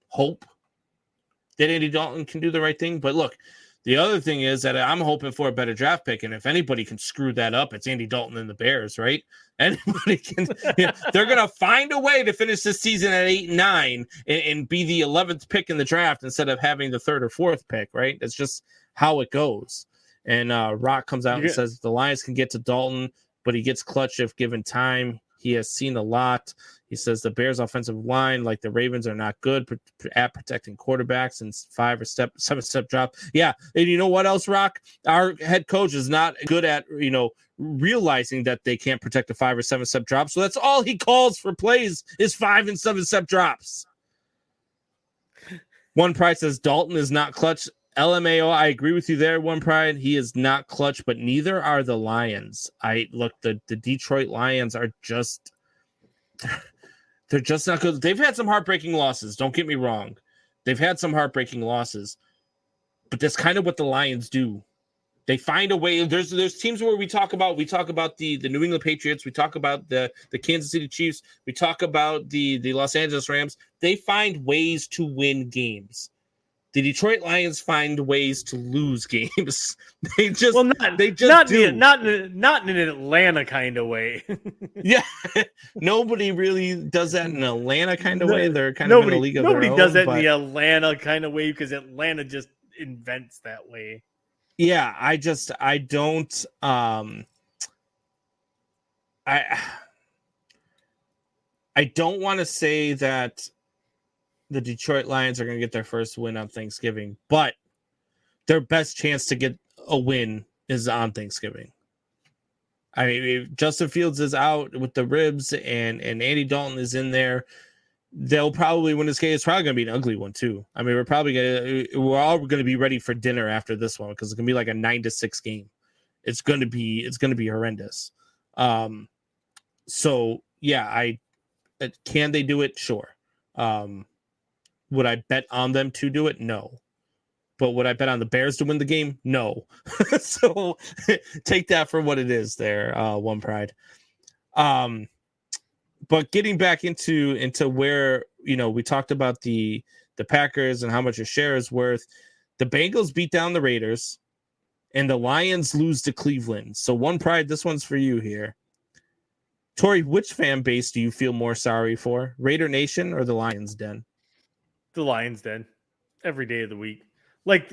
hope that Andy Dalton can do the right thing. But look, the other thing is that I'm hoping for a better draft pick, and if anybody can screw that up, it's Andy Dalton and the Bears, right? Anybody can. They're going to find a way to finish this season at 8-9 and be the 11th pick in the draft instead of having the 3rd or 4th pick, right? That's just how it goes. And Rock comes out and says the Lions can get to Dalton, but he gets clutch if given time. He has seen a lot. He says the Bears' offensive line, like the Ravens, are not good at protecting quarterbacks and 5 or 7 step drop. Yeah, and you know what else, Rock? Our head coach is not good at realizing that they can't protect a 5 or 7 step drop. So that's all he calls for plays is 5 and 7 step drops. One Pride says Dalton is not clutch. LMAO, I agree with you there, One Pride. He is not clutch, but neither are the Lions. The Detroit Lions are just they're just not good. They've had some heartbreaking losses. Don't get me wrong. They've had some heartbreaking losses, but that's kind of what the Lions do. They find a way. There's teams where we talk about the New England Patriots. We talk about the Kansas City Chiefs. We talk about the Los Angeles Rams. They find ways to win games. The Detroit Lions find ways to lose games. Not in an Atlanta kind of way. Yeah, nobody really does that in an Atlanta kind of way. They're kind of in a league of their own. Nobody does that in the Atlanta kind of way because Atlanta just invents that way. Yeah, I don't. I don't want to say that the Detroit Lions are going to get their first win on Thanksgiving, but their best chance to get a win is on Thanksgiving. I mean, if Justin Fields is out with the ribs and Andy Dalton is in there, they'll probably win this game. It's probably going to be an ugly one too. I mean, we're all going to be ready for dinner after this one because it's going to be like a 9-6 game. It's going to be horrendous. So yeah, can they do it? Sure. Would I bet on them to do it? No. But would I bet on the Bears to win the game? No. So take that for what it is there, One Pride. But getting back into where, we talked about the Packers and how much a share is worth. The Bengals beat down the Raiders and the Lions lose to Cleveland. So One Pride, this one's for you here. Torry, which fan base do you feel more sorry for? Raider Nation or the Lions Den? The Lions Den. Every day of the week. Like,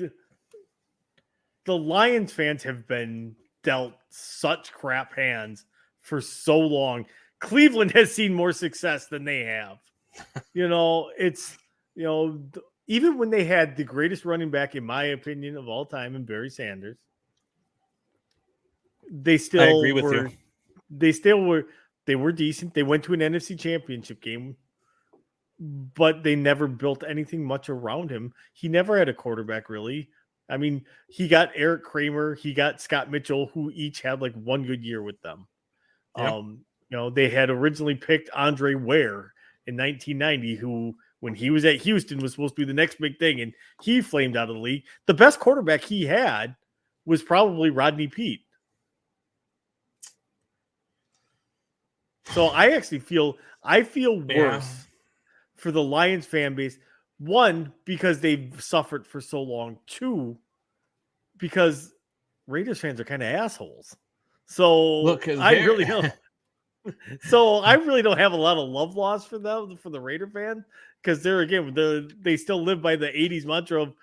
the Lions fans have been dealt such crap hands for so long. Cleveland has seen more success than they have. Even when they had the greatest running back, in my opinion, of all time, in Barry Sanders, they still I agree with you. They were decent. They went to an NFC Championship game, but they never built anything much around him. He never had a quarterback, really. I mean, he got Eric Kramer, he got Scott Mitchell, who each had like one good year with them. Yep. They had originally picked Andre Ware, in 1990 who, when he was at Houston, was supposed to be the next big thing, and he flamed out of the league. The best quarterback he had was probably Rodney Peete. So I actually feel worse for the Lions fan base. One, because they've suffered for so long. Two, because Raiders fans are kind of assholes. So Look, I really don't. So I really don't have a lot of love lost for them, for the Raider fan, because they still live by the 80s mantra of,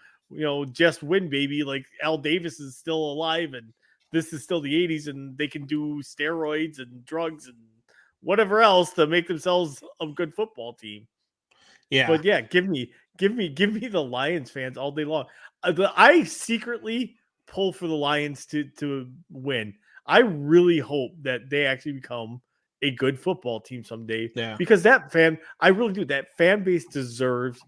just win, baby. Like Al Davis is still alive and this is still the 80s and they can do steroids and drugs and whatever else to make themselves a good football team. Yeah. But yeah, give me the Lions fans all day long. I secretly pull for the Lions to win. I really hope that they actually become a good football team someday. Yeah. Because I really do. That fan base deserves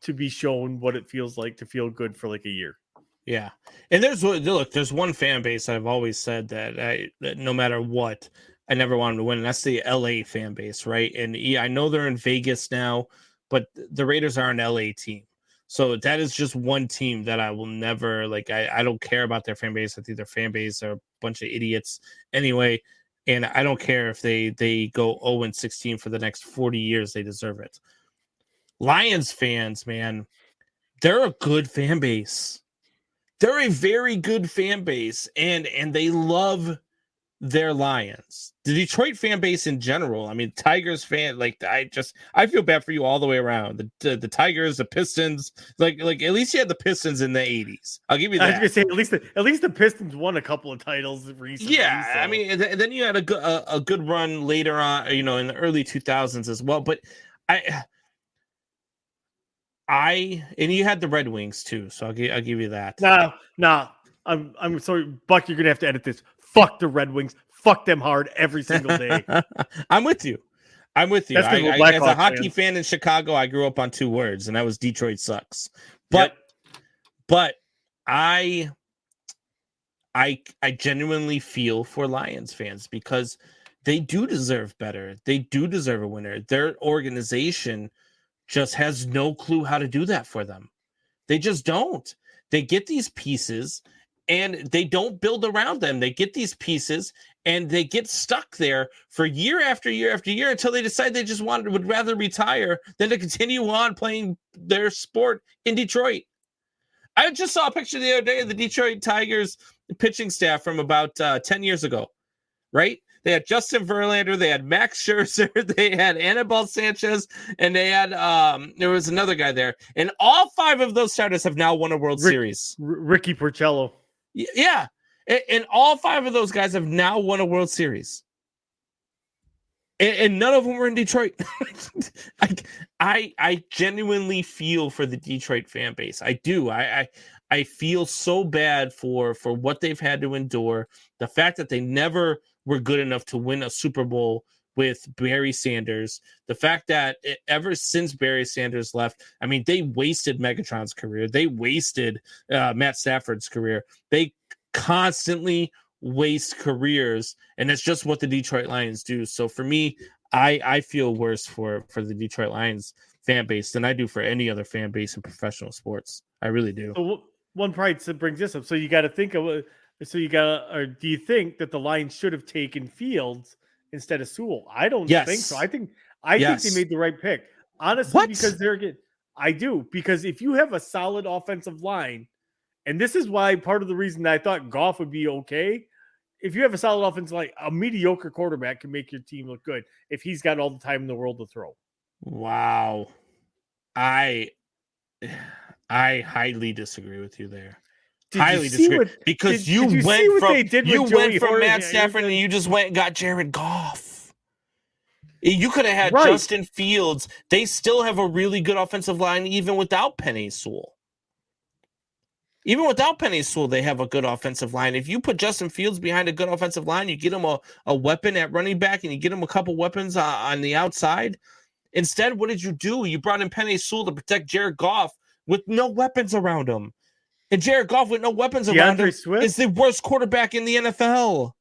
to be shown what it feels like to feel good for like a year. Yeah. And there's one fan base I've always said that no matter what, I never wanted to win. And that's the LA fan base, right? And yeah, I know they're in Vegas now, but the Raiders are an LA team. So that is just one team that I will never I don't care about their fan base. I think their fan base are a bunch of idiots anyway. And I don't care if they go 0-16 for the next 40 years. They deserve it. Lions fans, man, they're a good fan base. They're a very good fan base, and they love their Lions. The Detroit fan base in general, I mean, Tigers fan, I feel bad for you all the way around. The Tigers, the Pistons, like at least you had the Pistons in the 80s. I'll give you that. I was gonna say at least the Pistons won a couple of titles recently. Yeah, so. I mean, and then you had a good run later on, in the early 2000s as well. But and you had the Red Wings too, so I'll give you that. Nah. I'm sorry, Buck. You're gonna have to edit this. Fuck the Red Wings. Fuck them hard every single day. I'm with you. As a hockey fan in Chicago, I grew up on two words, and that was Detroit sucks. But I genuinely feel for Lions fans because they do deserve better. They do deserve a winner. Their organization just has no clue how to do that for them. They just don't. They get these pieces and they don't build around them. They get these pieces and they get stuck there for year after year after year until they decide they just would rather retire than to continue on playing their sport in Detroit. I just saw a picture the other day of the Detroit Tigers pitching staff from about 10 years ago, right? They had Justin Verlander, they had Max Scherzer, they had Anibal Sanchez, and they had there was another guy there. And all five of those starters have now won a World Series. Ricky Porcello. Yeah. And all five of those guys have now won a World Series. And none of them were in Detroit. I genuinely feel for the Detroit fan base. I do. I feel so bad for what they've had to endure. The fact that they never were good enough to win a Super Bowl with Barry Sanders. The fact that ever since Barry Sanders left, I mean, they wasted Megatron's career. They wasted Matt Stafford's career. They constantly waste careers, and that's just what the Detroit Lions do. So for me, I feel worse for the Detroit Lions fan base than I do for any other fan base in professional sports. I really do. So one pride brings this up. So you got to think of or do you think that the Lions should have taken Fields instead of Sewell? I don't think so. I think they made the right pick. Honestly, because I do. Because if you have a solid offensive line, and this is why part of the reason that I thought Goff would be okay. If you have a solid offensive line, a mediocre quarterback can make your team look good if he's got all the time in the world to throw. Wow. I highly disagree with you there. Highly disagree because you went from Matt Stafford and you just went and got Jared Goff. You could have had Justin Fields. They still have a really good offensive line even without Penei Sewell. Even without Penei Sewell, they have a good offensive line. If you put Justin Fields behind a good offensive line, you get him a weapon at running back and you get him a couple weapons on the outside. Instead, what did you do? You brought in Penei Sewell to protect Jared Goff with no weapons around him. And Jared Goff with no weapons around him is the worst quarterback in the NFL.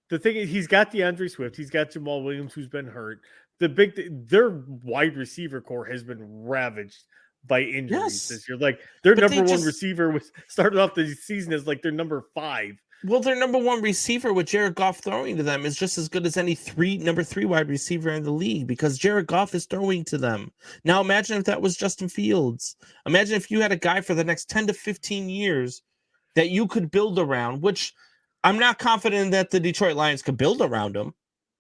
The thing is, he's got DeAndre Swift. He's got Jamal Williams, who's been hurt. their wide receiver core has been ravaged by injuries this year. Like their But number one receiver was started off the season as like their number 5. Well, their number one receiver with Jared Goff throwing to them is just as good as any number 3 wide receiver in the league because Jared Goff is throwing to them. Now imagine if that was Justin Fields. Imagine if you had a guy for the next 10 to 15 years that you could build around, which I'm not confident that the Detroit Lions could build around him.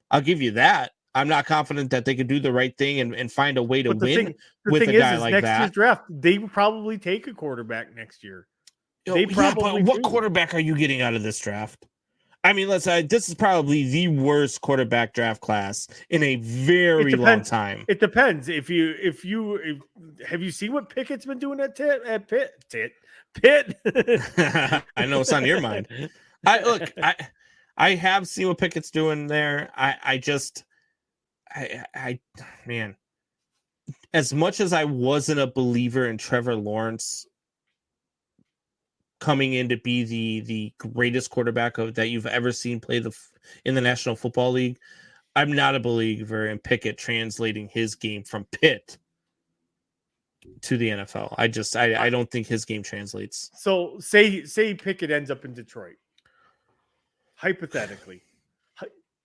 I'll give you that. I'm not confident that they could do the right thing and find a way to win with a guy like that. Next year's draft, they will probably take a quarterback next year. But what quarterback are you getting out of this draft? I mean, this is probably the worst quarterback draft class in a very long time. It depends. Have you seen what Pickett's been doing at Pitt? I know it's on your mind. I have seen what Pickett's doing there. Man, as much as I wasn't a believer in Trevor Lawrence coming in to be the greatest quarterback that you've ever seen play in the National Football League, I'm not a believer in Pickett translating his game from Pitt to the NFL. I don't think his game translates. So say Pickett ends up in Detroit. Hypothetically,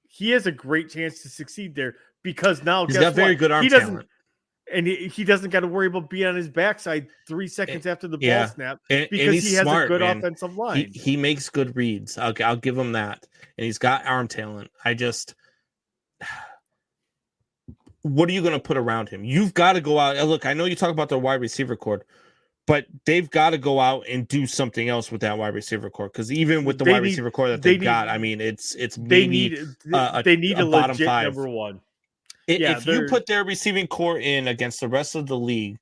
he has a great chance to succeed there because now he's got very good arm talent. And he doesn't got to worry about being on his backside 3 seconds after the ball snap because he has a good offensive line. He makes good reads. I'll give him that. And he's got arm talent. What are you going to put around him? You've got to go out. Look, I know you talk about the wide receiver core, but they've got to go out and do something else with that wide receiver core. Because even with the wide receiver core that they've got, I mean, they need a bottom legit 5. number 1. If you put their receiving core in against the rest of the league,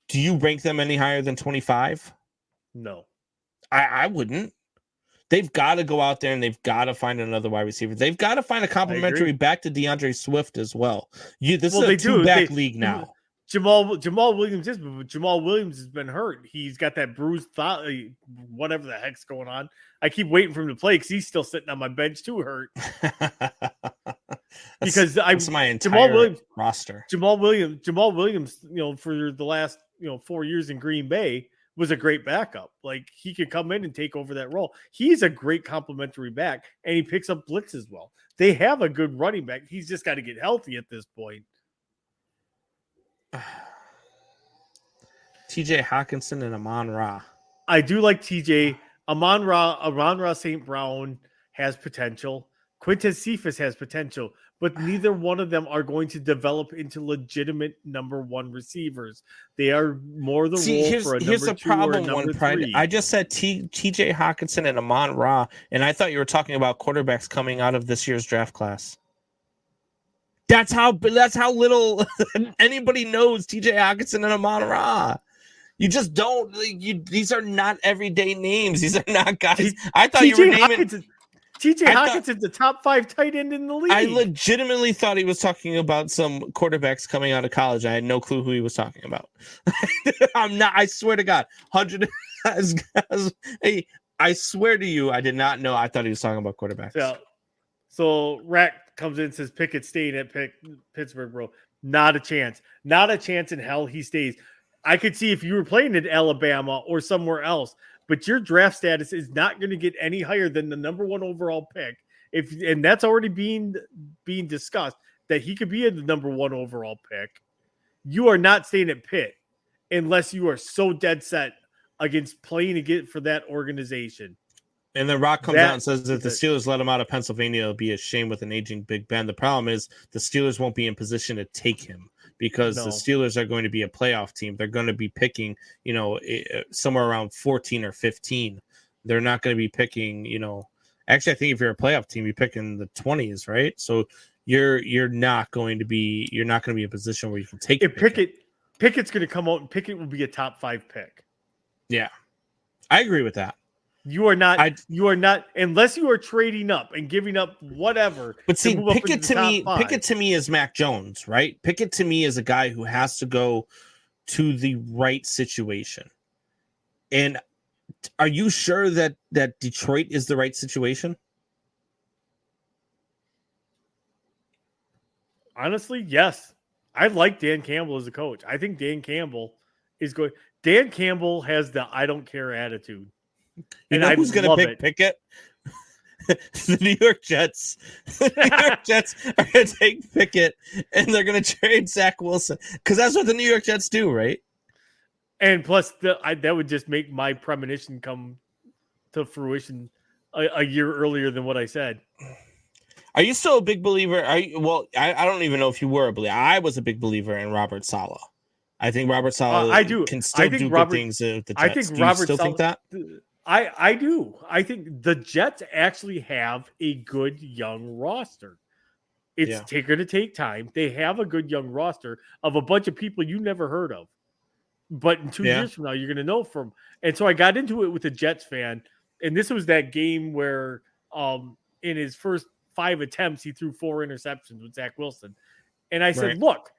do you rank them any higher than 25? No. I wouldn't. They've got to go out there and they've got to find another wide receiver. They've got to find a complimentary back to DeAndre Swift as well. This is a 2-back league now. Jamal Williams is, but Jamal Williams has been hurt. He's got that bruised thigh, whatever the heck's going on. I keep waiting for him to play because he's still sitting on my bench too, hurt. Because that's my entire roster. Jamal Williams, for the last 4 years in Green Bay was a great backup. Like he could come in and take over that role. He's a great complimentary back, and he picks up blitz as well. They have a good running back. He's just got to get healthy at this point. TJ Hawkinson and Amon-Ra. I do like TJ. Amon-Ra St. Brown has potential. Quintez Cephas has potential, but neither one of them are going to develop into legitimate number 1 receivers. They are more the role for a number 2 or a number 3. Here's the problem, Pride. I just said TJ Hawkinson and Amon-Ra, and I thought you were talking about quarterbacks coming out of this year's draft class. That's how little anybody knows TJ Hawkinson and Amon-Ra. You just don't. These are not everyday names. These are not guys. I thought you were naming TJ Hawkinson's the top 5 tight end in the league. I legitimately thought he was talking about some quarterbacks coming out of college. I had no clue who he was talking about. I'm not. I swear to God, 100. Hey, I swear to you, I did not know. I thought he was talking about quarterbacks. So Rack comes in and says Pickett staying at Pittsburgh, bro. Not a chance. Not a chance in hell he stays. I could see if you were playing in Alabama or somewhere else, but your draft status is not going to get any higher than the number 1 overall pick. And that's already being discussed that he could be in the number 1 overall pick. You are not staying at Pitt unless you are so dead set against playing again for that organization. And then Rock comes out and says that the Steelers let him out of Pennsylvania, it'll be a shame with an aging Big Ben. The problem is the Steelers won't be in position to take him because the Steelers are going to be a playoff team. They're going to be picking, somewhere around 14 or 15. They're not going to be picking, actually, I think if you're a playoff team, you pick in the 20s, right? So you're not going to be in a position where you can take Pickett's going to come out and Pickett will be a top 5 pick. Yeah, I agree with that. You are not unless you are trading up and giving up whatever. But see, Pickett to me is Mac Jones, right? Pickett to me is a guy who has to go to the right situation. And are you sure that Detroit is the right situation? Honestly, yes. I like Dan Campbell as a coach. I think Dan Campbell is good. Dan Campbell has the I don't care attitude. You know who's going to pick Pickett? The New York Jets. The New York Jets are going to take Pickett, and they're going to trade Zach Wilson. Because that's what the New York Jets do, right? And plus, that would just make my premonition come to fruition a year earlier than what I said. Are you still a big believer? I don't even know if you were a believer. I was a big believer in Robert Saleh. I think Robert Saleh can still do good things at the Jets. I think do you still think that? I do. I think the Jets actually have a good young roster. It's going to take time. They have a good young roster of a bunch of people you never heard of. But in 2 years from now, you're going to know from. And so I got into it with a Jets fan. And this was that game where in his first 5 attempts, he threw 4 interceptions with Zach Wilson. And I said, look,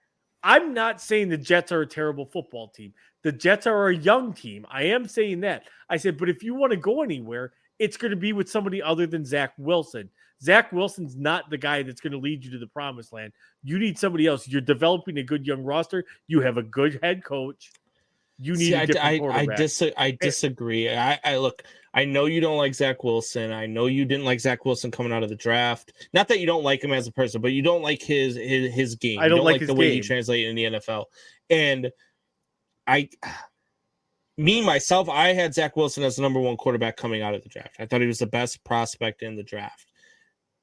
I'm not saying the Jets are a terrible football team. The Jets are a young team. I am saying that. I said, but if you want to go anywhere, it's going to be with somebody other than Zach Wilson. Zach Wilson's not the guy that's going to lead you to the promised land. You need somebody else. You're developing a good young roster. You have a good head coach. You need a different quarterback. I disagree. I look, I know you don't like Zach Wilson. I know you didn't like Zach Wilson coming out of the draft. Not that you don't like him as a person, but you don't like his game. I don't like the way he translated in the NFL. And I had Zach Wilson as the number 1 quarterback coming out of the draft. I thought he was the best prospect in the draft.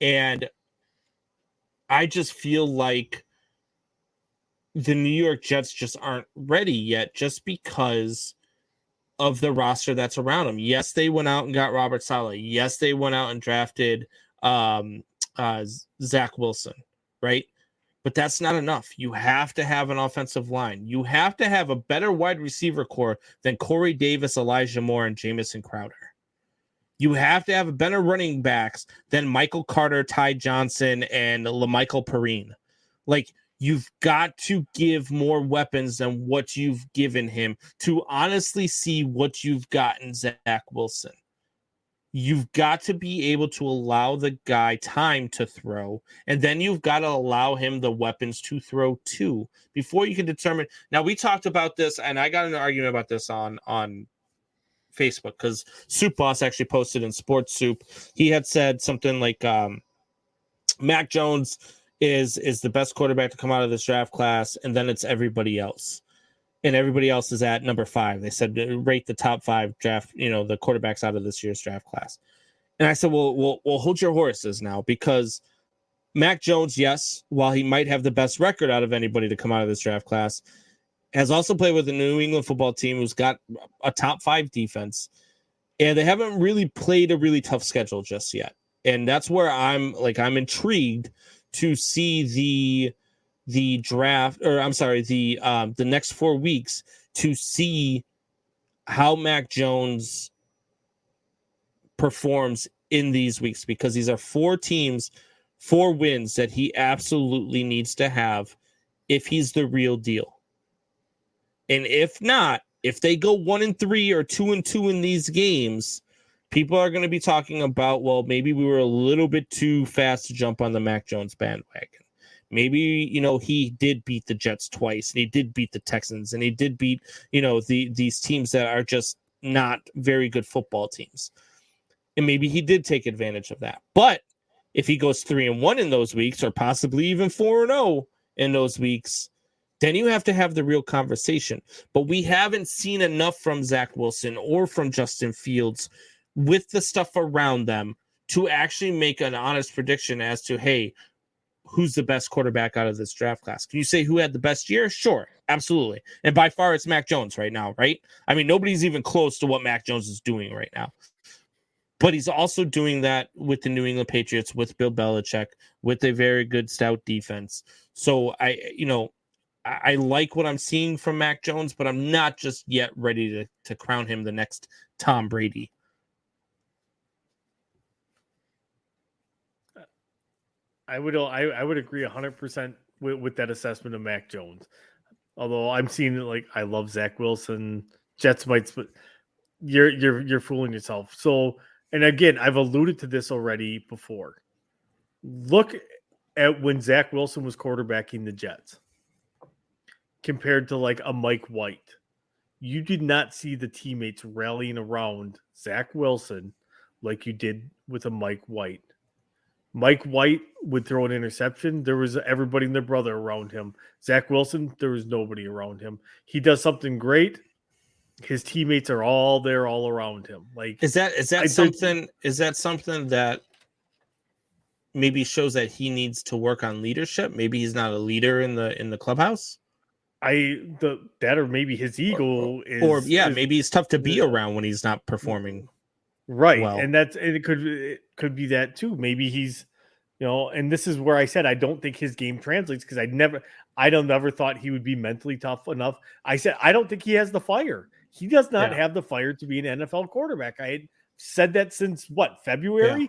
And I just feel like the New York Jets just aren't ready yet just because of the roster that's around them. Yes, they went out and got Robert Saleh. Yes, they went out and drafted Zach Wilson, right? But that's not enough. You have to have an offensive line. You have to have a better wide receiver core than Corey Davis, Elijah Moore, and Jamison Crowder. You have to have a better running backs than Michael Carter, Ty Johnson, and LaMichael Perrine. Like, you've got to give more weapons than what you've given him to honestly see what you've gotten Zach Wilson. You've got to be able to allow the guy time to throw, and then you've got to allow him the weapons to throw too before you can determine. Now, we talked about this, and I got in an argument about this on Facebook because Soup Boss actually posted in Sports Soup. He had said something like Mac Jones is the best quarterback to come out of this draft class, and then it's everybody else. And everybody else is at number 5. They said rate the top 5 draft, the quarterbacks out of this year's draft class. And I said, well, hold your horses now, because Mac Jones, yes, while he might have the best record out of anybody to come out of this draft class, has also played with the New England football team who's got a top 5 defense, and they haven't really played a really tough schedule just yet. And that's where I'm intrigued to see the draft, or I'm sorry, the next 4 weeks to see how Mac Jones performs in these weeks, because these are 4 teams, 4 wins that he absolutely needs to have if he's the real deal. And if not, if they go 1-3 or 2-2 in these games, people are going to be talking about, well, maybe we were a little bit too fast to jump on the Mac Jones bandwagon. Maybe, he did beat the Jets twice, and he did beat the Texans, and he did beat, these teams that are just not very good football teams. And maybe he did take advantage of that. But if he goes 3-1 in those weeks, or possibly even 4-0 in those weeks, then you have to have the real conversation. But we haven't seen enough from Zach Wilson or from Justin Fields with the stuff around them to actually make an honest prediction as to, hey, who's the best quarterback out of this draft class? Can you say who had the best year? Sure, absolutely. And by far, it's Mac Jones right now, right? I mean, nobody's even close to what Mac Jones is doing right now. But he's also doing that with the New England Patriots, with Bill Belichick, with a very good, stout defense. So I like what I'm seeing from Mac Jones, but I'm not just yet ready to crown him the next Tom Brady. I would agree 100% with that assessment of Mac Jones. Although I'm seeing it like, I love Zach Wilson. Jets might, but you're fooling yourself. So, and again, I've alluded to this already before. Look when Zach Wilson was quarterbacking the Jets compared to like a Mike White. You did not see the teammates rallying around Zach Wilson like you did with a Mike White. Mike White would throw an interception. There was everybody and their brother around him. Zach Wilson, there was nobody around him. He does something great. His teammates are all there, all around him. Like, is that something that maybe shows that he needs to work on leadership? Maybe he's not a leader in the clubhouse. Or maybe his ego maybe he's tough to be around when he's not performing. Right. Well. And it could be that too. Maybe he's, and this is where I said I don't think his game translates because I never thought he would be mentally tough enough. I said I don't think he has the fire. He does not have the fire to be an NFL quarterback. I had said that since February. Yeah.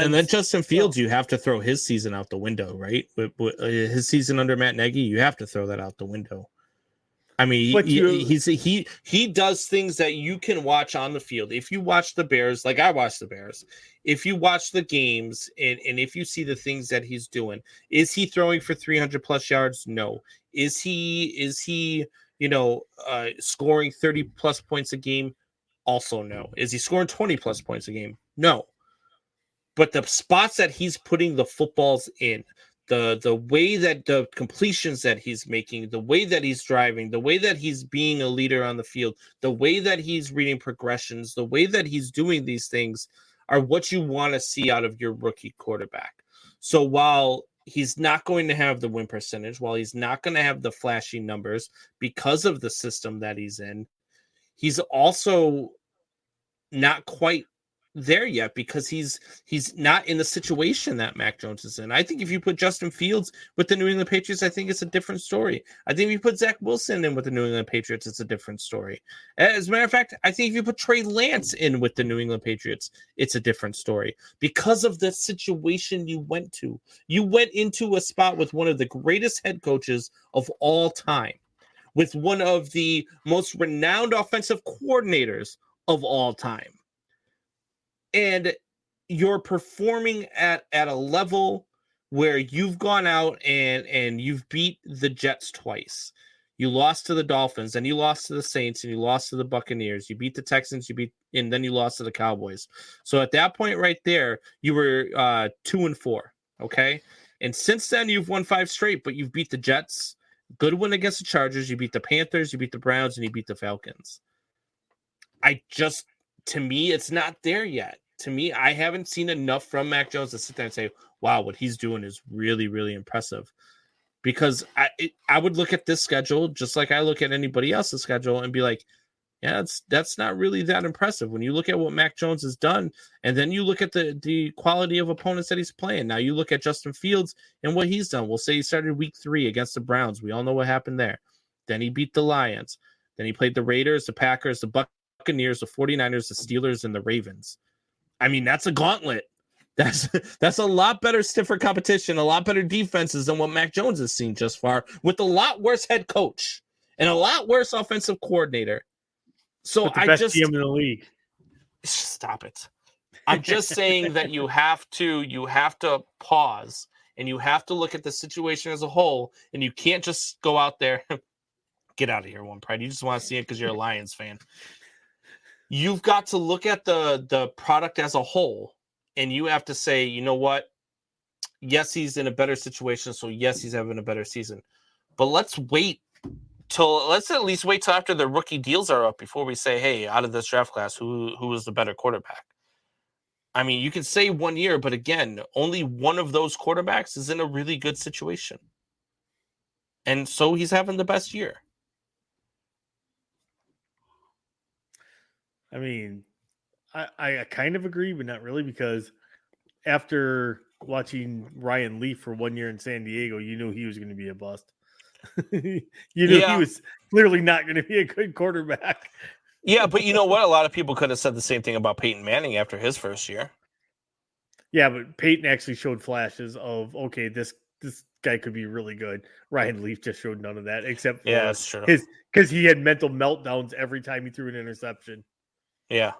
And then Justin Fields, you have to throw his season out the window, right? With his season under Matt Nagy, you have to throw that out the window. I mean, he does things that you can watch on the field. If you watch the Bears, like I watch the Bears, if you watch the games and if you see the things that he's doing, is he throwing for 300 plus yards? No. Is he scoring 30 plus points a game? Also no. Is he scoring 20 plus points a game? No. But the spots that he's putting the footballs in, the way that the completions that he's making, the way that he's driving, the way that he's being a leader on the field, the way that he's reading progressions, the way that he's doing these things are what you want to see out of your rookie quarterback. So while he's not going to have the win percentage, while he's not going to have the flashy numbers because of the system that he's in, he's also not quite there yet because he's not in the situation that Mac Jones is in. I think if you put Justin Fields with the New England Patriots, I think it's a different story. I think if you put Zach Wilson in with the New England Patriots, it's a different story. As a matter of fact, I think if you put Trey Lance in with the New England Patriots, it's a different story because of the situation you went to. You went into a spot with one of the greatest head coaches of all time, with one of the most renowned offensive coordinators of all time. And you're performing at a level where you've gone out and you've beat the Jets twice. You lost to the Dolphins, and you lost to the Saints, and you lost to the Buccaneers. You beat the Texans, and then you lost to the Cowboys. So at that point right there, you were 2-4, okay? And since then, you've won 5 straight, but you've beat the Jets. Good win against the Chargers. You beat the Panthers, you beat the Browns, and you beat the Falcons. To me, it's not there yet. To me, I haven't seen enough from Mac Jones to sit there and say, wow, what he's doing is really, really impressive. Because I would look at this schedule just like I look at anybody else's schedule and be like, yeah, that's not really that impressive. When you look at what Mac Jones has done, and then you look at the quality of opponents that he's playing. Now you look at Justin Fields and what he's done. We'll say he started week 3 against the Browns. We all know what happened there. Then he beat the Lions. Then he played the Raiders, the Packers, the Buccaneers, the 49ers, the Steelers, and the Ravens. I mean, that's a gauntlet. That's a lot better, stiffer competition, a lot better defenses than what Mac Jones has seen just far, with a lot worse head coach and a lot worse offensive coordinator. So the best GM in the league. Stop it. I'm just saying that you have to pause and you have to look at the situation as a whole, and you can't just go out there. Get out of here, One Pride. You just want to see it because you're a Lions fan. You've got to look at the product as a whole, and you have to say, you know what? Yes, he's in a better situation, so yes, he's having a better season. But let's at least wait till after the rookie deals are up before we say, hey, out of this draft class, who is the better quarterback? I mean, you can say 1 year, but again, only one of those quarterbacks is in a really good situation. And so he's having the best year. I mean, I kind of agree, but not really, because after watching Ryan Leaf for 1 year in San Diego, you knew he was going to be a bust. He was clearly not going to be a good quarterback. Yeah, but you know what? A lot of people could have said the same thing about Peyton Manning after his first year. Yeah, but Peyton actually showed flashes of, okay, this guy could be really good. Ryan Leaf just showed none of that, except for that's true. because he had mental meltdowns every time he threw an interception. Yeah.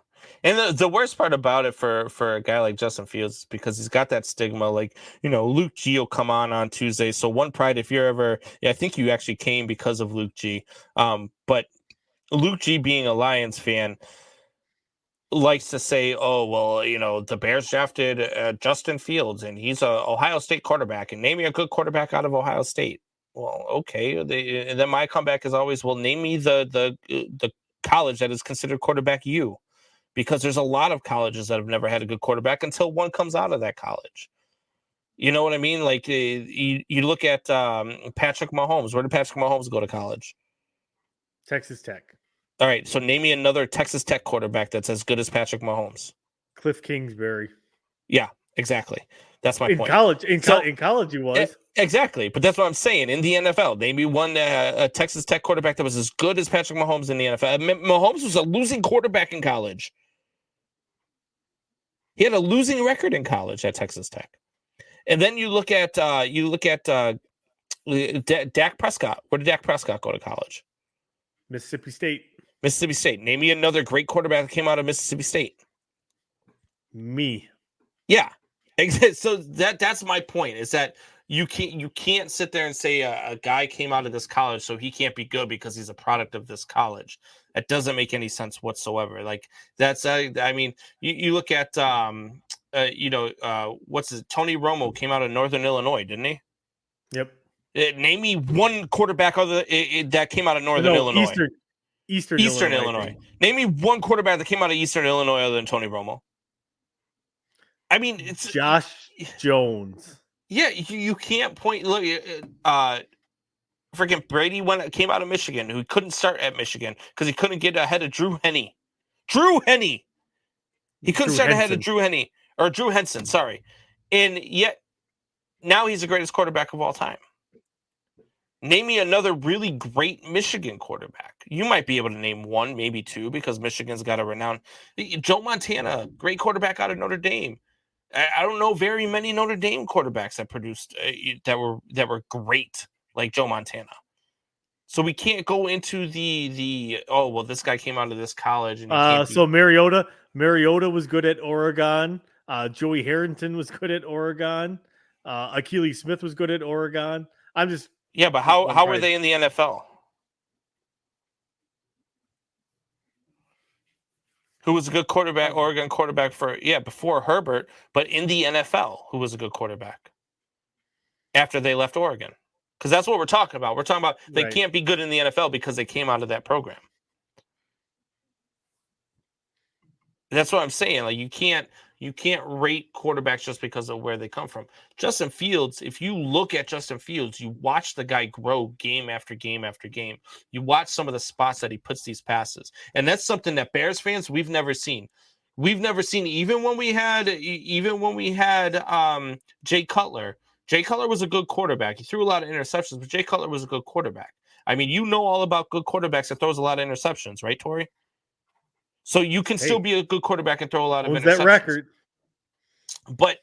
And the worst part about it for a guy like Justin Fields is because he's got that stigma. Like, Luke G will come on Tuesday. So one pride, if you're ever, I think you actually came because of Luke G. But Luke G being a Lions fan likes to say, oh, well, the Bears drafted Justin Fields and he's a Ohio State quarterback, and name me a good quarterback out of Ohio State. Well, okay. And then my comeback is always, well, name me the college that is considered quarterback U. Because there's a lot of colleges that have never had a good quarterback until one comes out of that college. You know what I mean? Like you look at Patrick Mahomes. Where did Patrick Mahomes go to college? Texas Tech. All right. So name me another Texas Tech quarterback that's as good as Patrick Mahomes. Cliff Kingsbury. Yeah, exactly. That's my point. In college he was. Exactly. But that's what I'm saying. In the NFL, name me one a Texas Tech quarterback that was as good as Patrick Mahomes in the NFL. Mahomes was a losing quarterback in college. He had a losing record in college at Texas Tech. And then you look at Dak Prescott. Where did Dak Prescott go to college? Mississippi State. Mississippi State. Name me another great quarterback that came out of Mississippi State. Me. Yeah. So that's my point, is that you can't sit there and say a guy came out of this college, so he can't be good because he's a product of this college. That doesn't make any sense whatsoever. Like that's I mean, you look at Tony Romo came out of Northern Illinois, didn't he? Yep. Name me one quarterback that came out of Northern Illinois. Eastern Illinois. Name me one quarterback that came out of Eastern Illinois other than Tony Romo. I mean, it's Josh Jones. Yeah, you can't point. Look, freaking Brady came out of Michigan, who couldn't start at Michigan because he couldn't get ahead of Drew Henne. He couldn't start ahead of Drew Henson. Sorry, and yet now he's the greatest quarterback of all time. Name me another really great Michigan quarterback. You might be able to name one, maybe two, because Michigan's got a renown. Joe Montana, great quarterback out of Notre Dame. I don't know very many Notre Dame quarterbacks that produced that were great like Joe Montana. So we can't go into the this guy came out of this college. And so Mariota was good at Oregon. Joey Harrington was good at Oregon. Achilles Smith was good at Oregon. But how were they in the NFL? Who was a good quarterback, Oregon quarterback before Herbert, but in the NFL, who was a good quarterback after they left Oregon? Because that's what we're talking about. We're talking about they can't be good in the NFL because they came out of that program. That's what I'm saying. Like you can't rate quarterbacks just because of where they come from. Justin Fields, if you look at Justin Fields, you watch the guy grow game after game after game. You watch some of the spots that he puts these passes. And that's something that Bears fans, we've never seen. We've never seen, even when we had Jay Cutler. Jay Cutler was a good quarterback. He threw a lot of interceptions, but Jay Cutler was a good quarterback. I mean, you know all about good quarterbacks that throws a lot of interceptions, right, Torry? So you can still be a good quarterback and throw a lot of interceptions. That record. But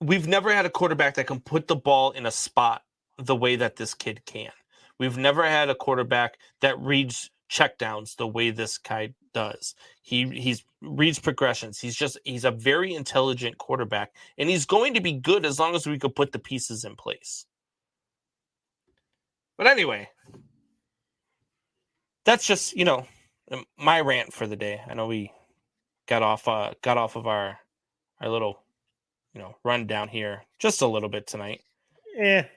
we've never had a quarterback that can put the ball in a spot the way that this kid can. We've never had a quarterback that reads checkdowns the way this guy does. He reads progressions. He's a very intelligent quarterback, and he's going to be good as long as we could put the pieces in place. But anyway, that's just, my rant for the day. I know we got off of our little, rundown here just a little bit tonight. It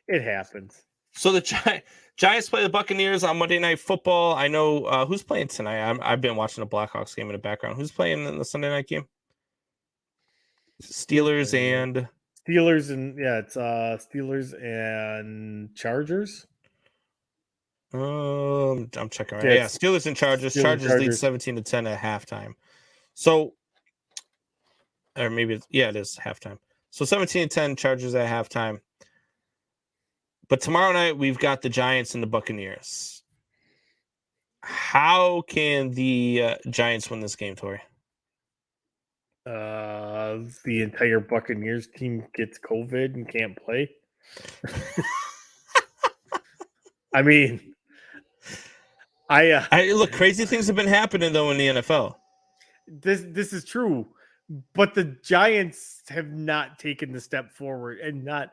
happens. So the Giants play the Buccaneers on Monday Night Football. I know who's playing tonight. I've been watching the Blackhawks game in the background. Who's playing in the Sunday night game? Steelers and Chargers. I'm checking right. Yeah, Steelers and Chargers. Chargers lead 17-10 at halftime. So, or maybe it is halftime. So 17-10 Chargers at halftime. But tomorrow night we've got the Giants and the Buccaneers. How can the Giants win this game, Torrey? The entire Buccaneers team gets COVID and can't play. Look, crazy things have been happening though in the NFL. This is true, but the Giants have not taken the step forward and not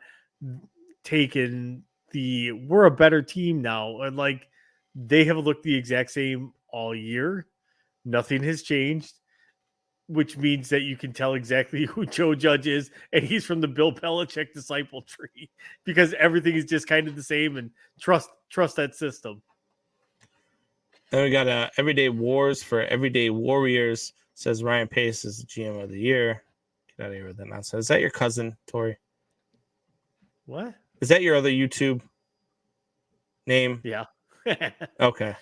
taken we're a better team now. And like they have looked the exact same all year. Nothing has changed, which means that you can tell exactly who Joe Judge is, and he's from the Bill Belichick disciple tree because everything is just kind of the same and trust that system. Then we got Everyday Wars for Everyday Warriors. Says Ryan Pace is the GM of the year. Get out of here with that nonsense. Is that your cousin, Tori? What? Is that your other YouTube name? Yeah. Okay.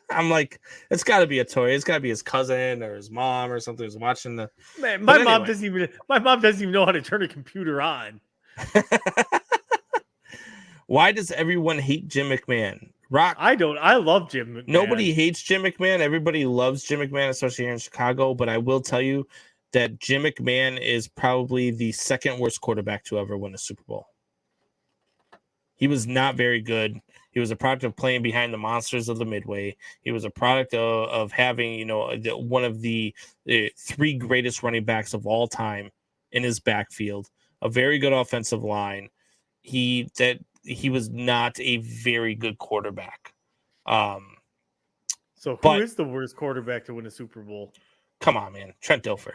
I'm like, it's got to be a Tori. It's got to be his cousin or his mom or something who's watching the. Man, my mom doesn't even know how to turn a computer on. Why does everyone hate Jim McMahon? Rock. I don't. I love Jim McMahon. Nobody hates Jim McMahon. Everybody loves Jim McMahon, especially here in Chicago. But I will tell you that Jim McMahon is probably the second worst quarterback to ever win a Super Bowl. He was not very good. He was a product of playing behind the monsters of the Midway. He was a product of having, one of the three greatest running backs of all time in his backfield. A very good offensive line. He was not a very good quarterback. So who is the worst quarterback to win a Super Bowl? Come on, man. Trent Dilfer.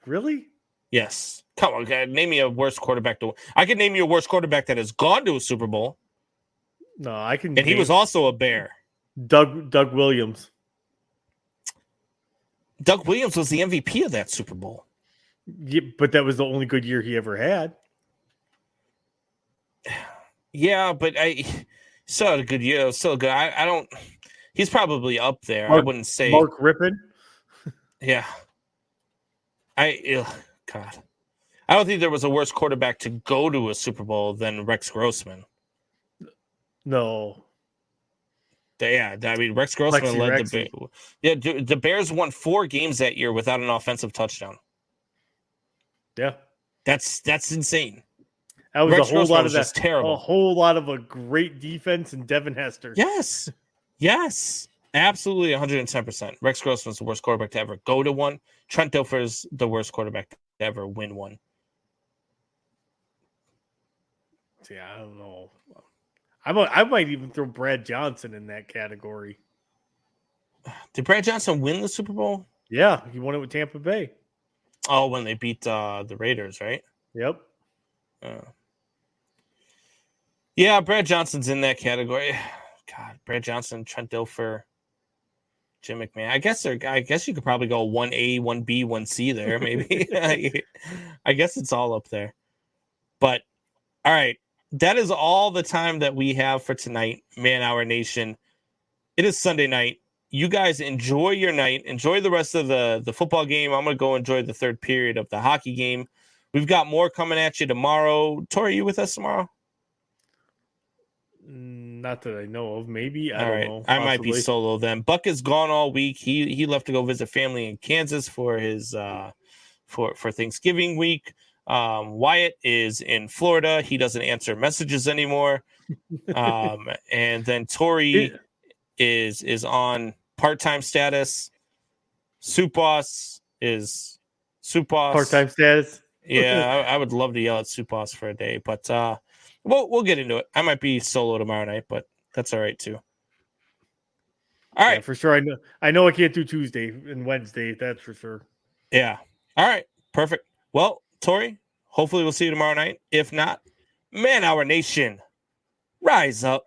Really? Yes. Come on. Name me a worst quarterback. I can name you a worst quarterback that has gone to a Super Bowl. No, I can. And he was also a Bear. Doug Williams. Doug Williams was the MVP of that Super Bowl. Yeah, but that was the only good year he ever had. Yeah, but still had a good year. Still good. I don't. He's probably up there. I wouldn't say Mark Rippon. Yeah. God. I don't think there was a worse quarterback to go to a Super Bowl than Rex Grossman. No. Yeah, I mean Rex Grossman led the Bears. Yeah, the Bears won 4 games that year without an offensive touchdown. Yeah, that's insane. That was Rex a whole Grossman lot of just terrible. A whole lot of a great defense and Devin Hester. Yes, absolutely, 110%. Rex Grossman's the worst quarterback to ever go to one. Trent Dilfer is the worst quarterback to ever win one. Yeah, I don't know. I might even throw Brad Johnson in that category. Did Brad Johnson win the Super Bowl? Yeah, he won it with Tampa Bay. Oh, when they beat the Raiders, right? Yep. Yeah, Brad Johnson's in that category. God, Brad Johnson, Trent Dilfer, Jim McMahon. I guess you could probably go 1A, 1B, 1C there, maybe. I guess it's all up there. But all right. That is all the time that we have for tonight, Man Hour Nation. It is Sunday night. You guys enjoy your night. Enjoy the rest of the football game. I'm going to go enjoy the third period of the hockey game. We've got more coming at you tomorrow. Tori, are you with us tomorrow? Not that I know of. Maybe. I don't know. I might be solo then. Buck is gone all week. He left to go visit family in Kansas for his for Thanksgiving week. Wyatt is in Florida. He doesn't answer messages anymore. And then Tori is on part-time status. Soup Boss is Soup Boss. Part-time status. Yeah, I would love to yell at Soup Boss for a day, but we'll get into it. I might be solo tomorrow night, but that's all right too. All right, for sure. I know I can't do Tuesday and Wednesday. That's for sure. Yeah. All right. Perfect. Well, Tori, hopefully we'll see you tomorrow night. If not, Man Hour Nation, rise up.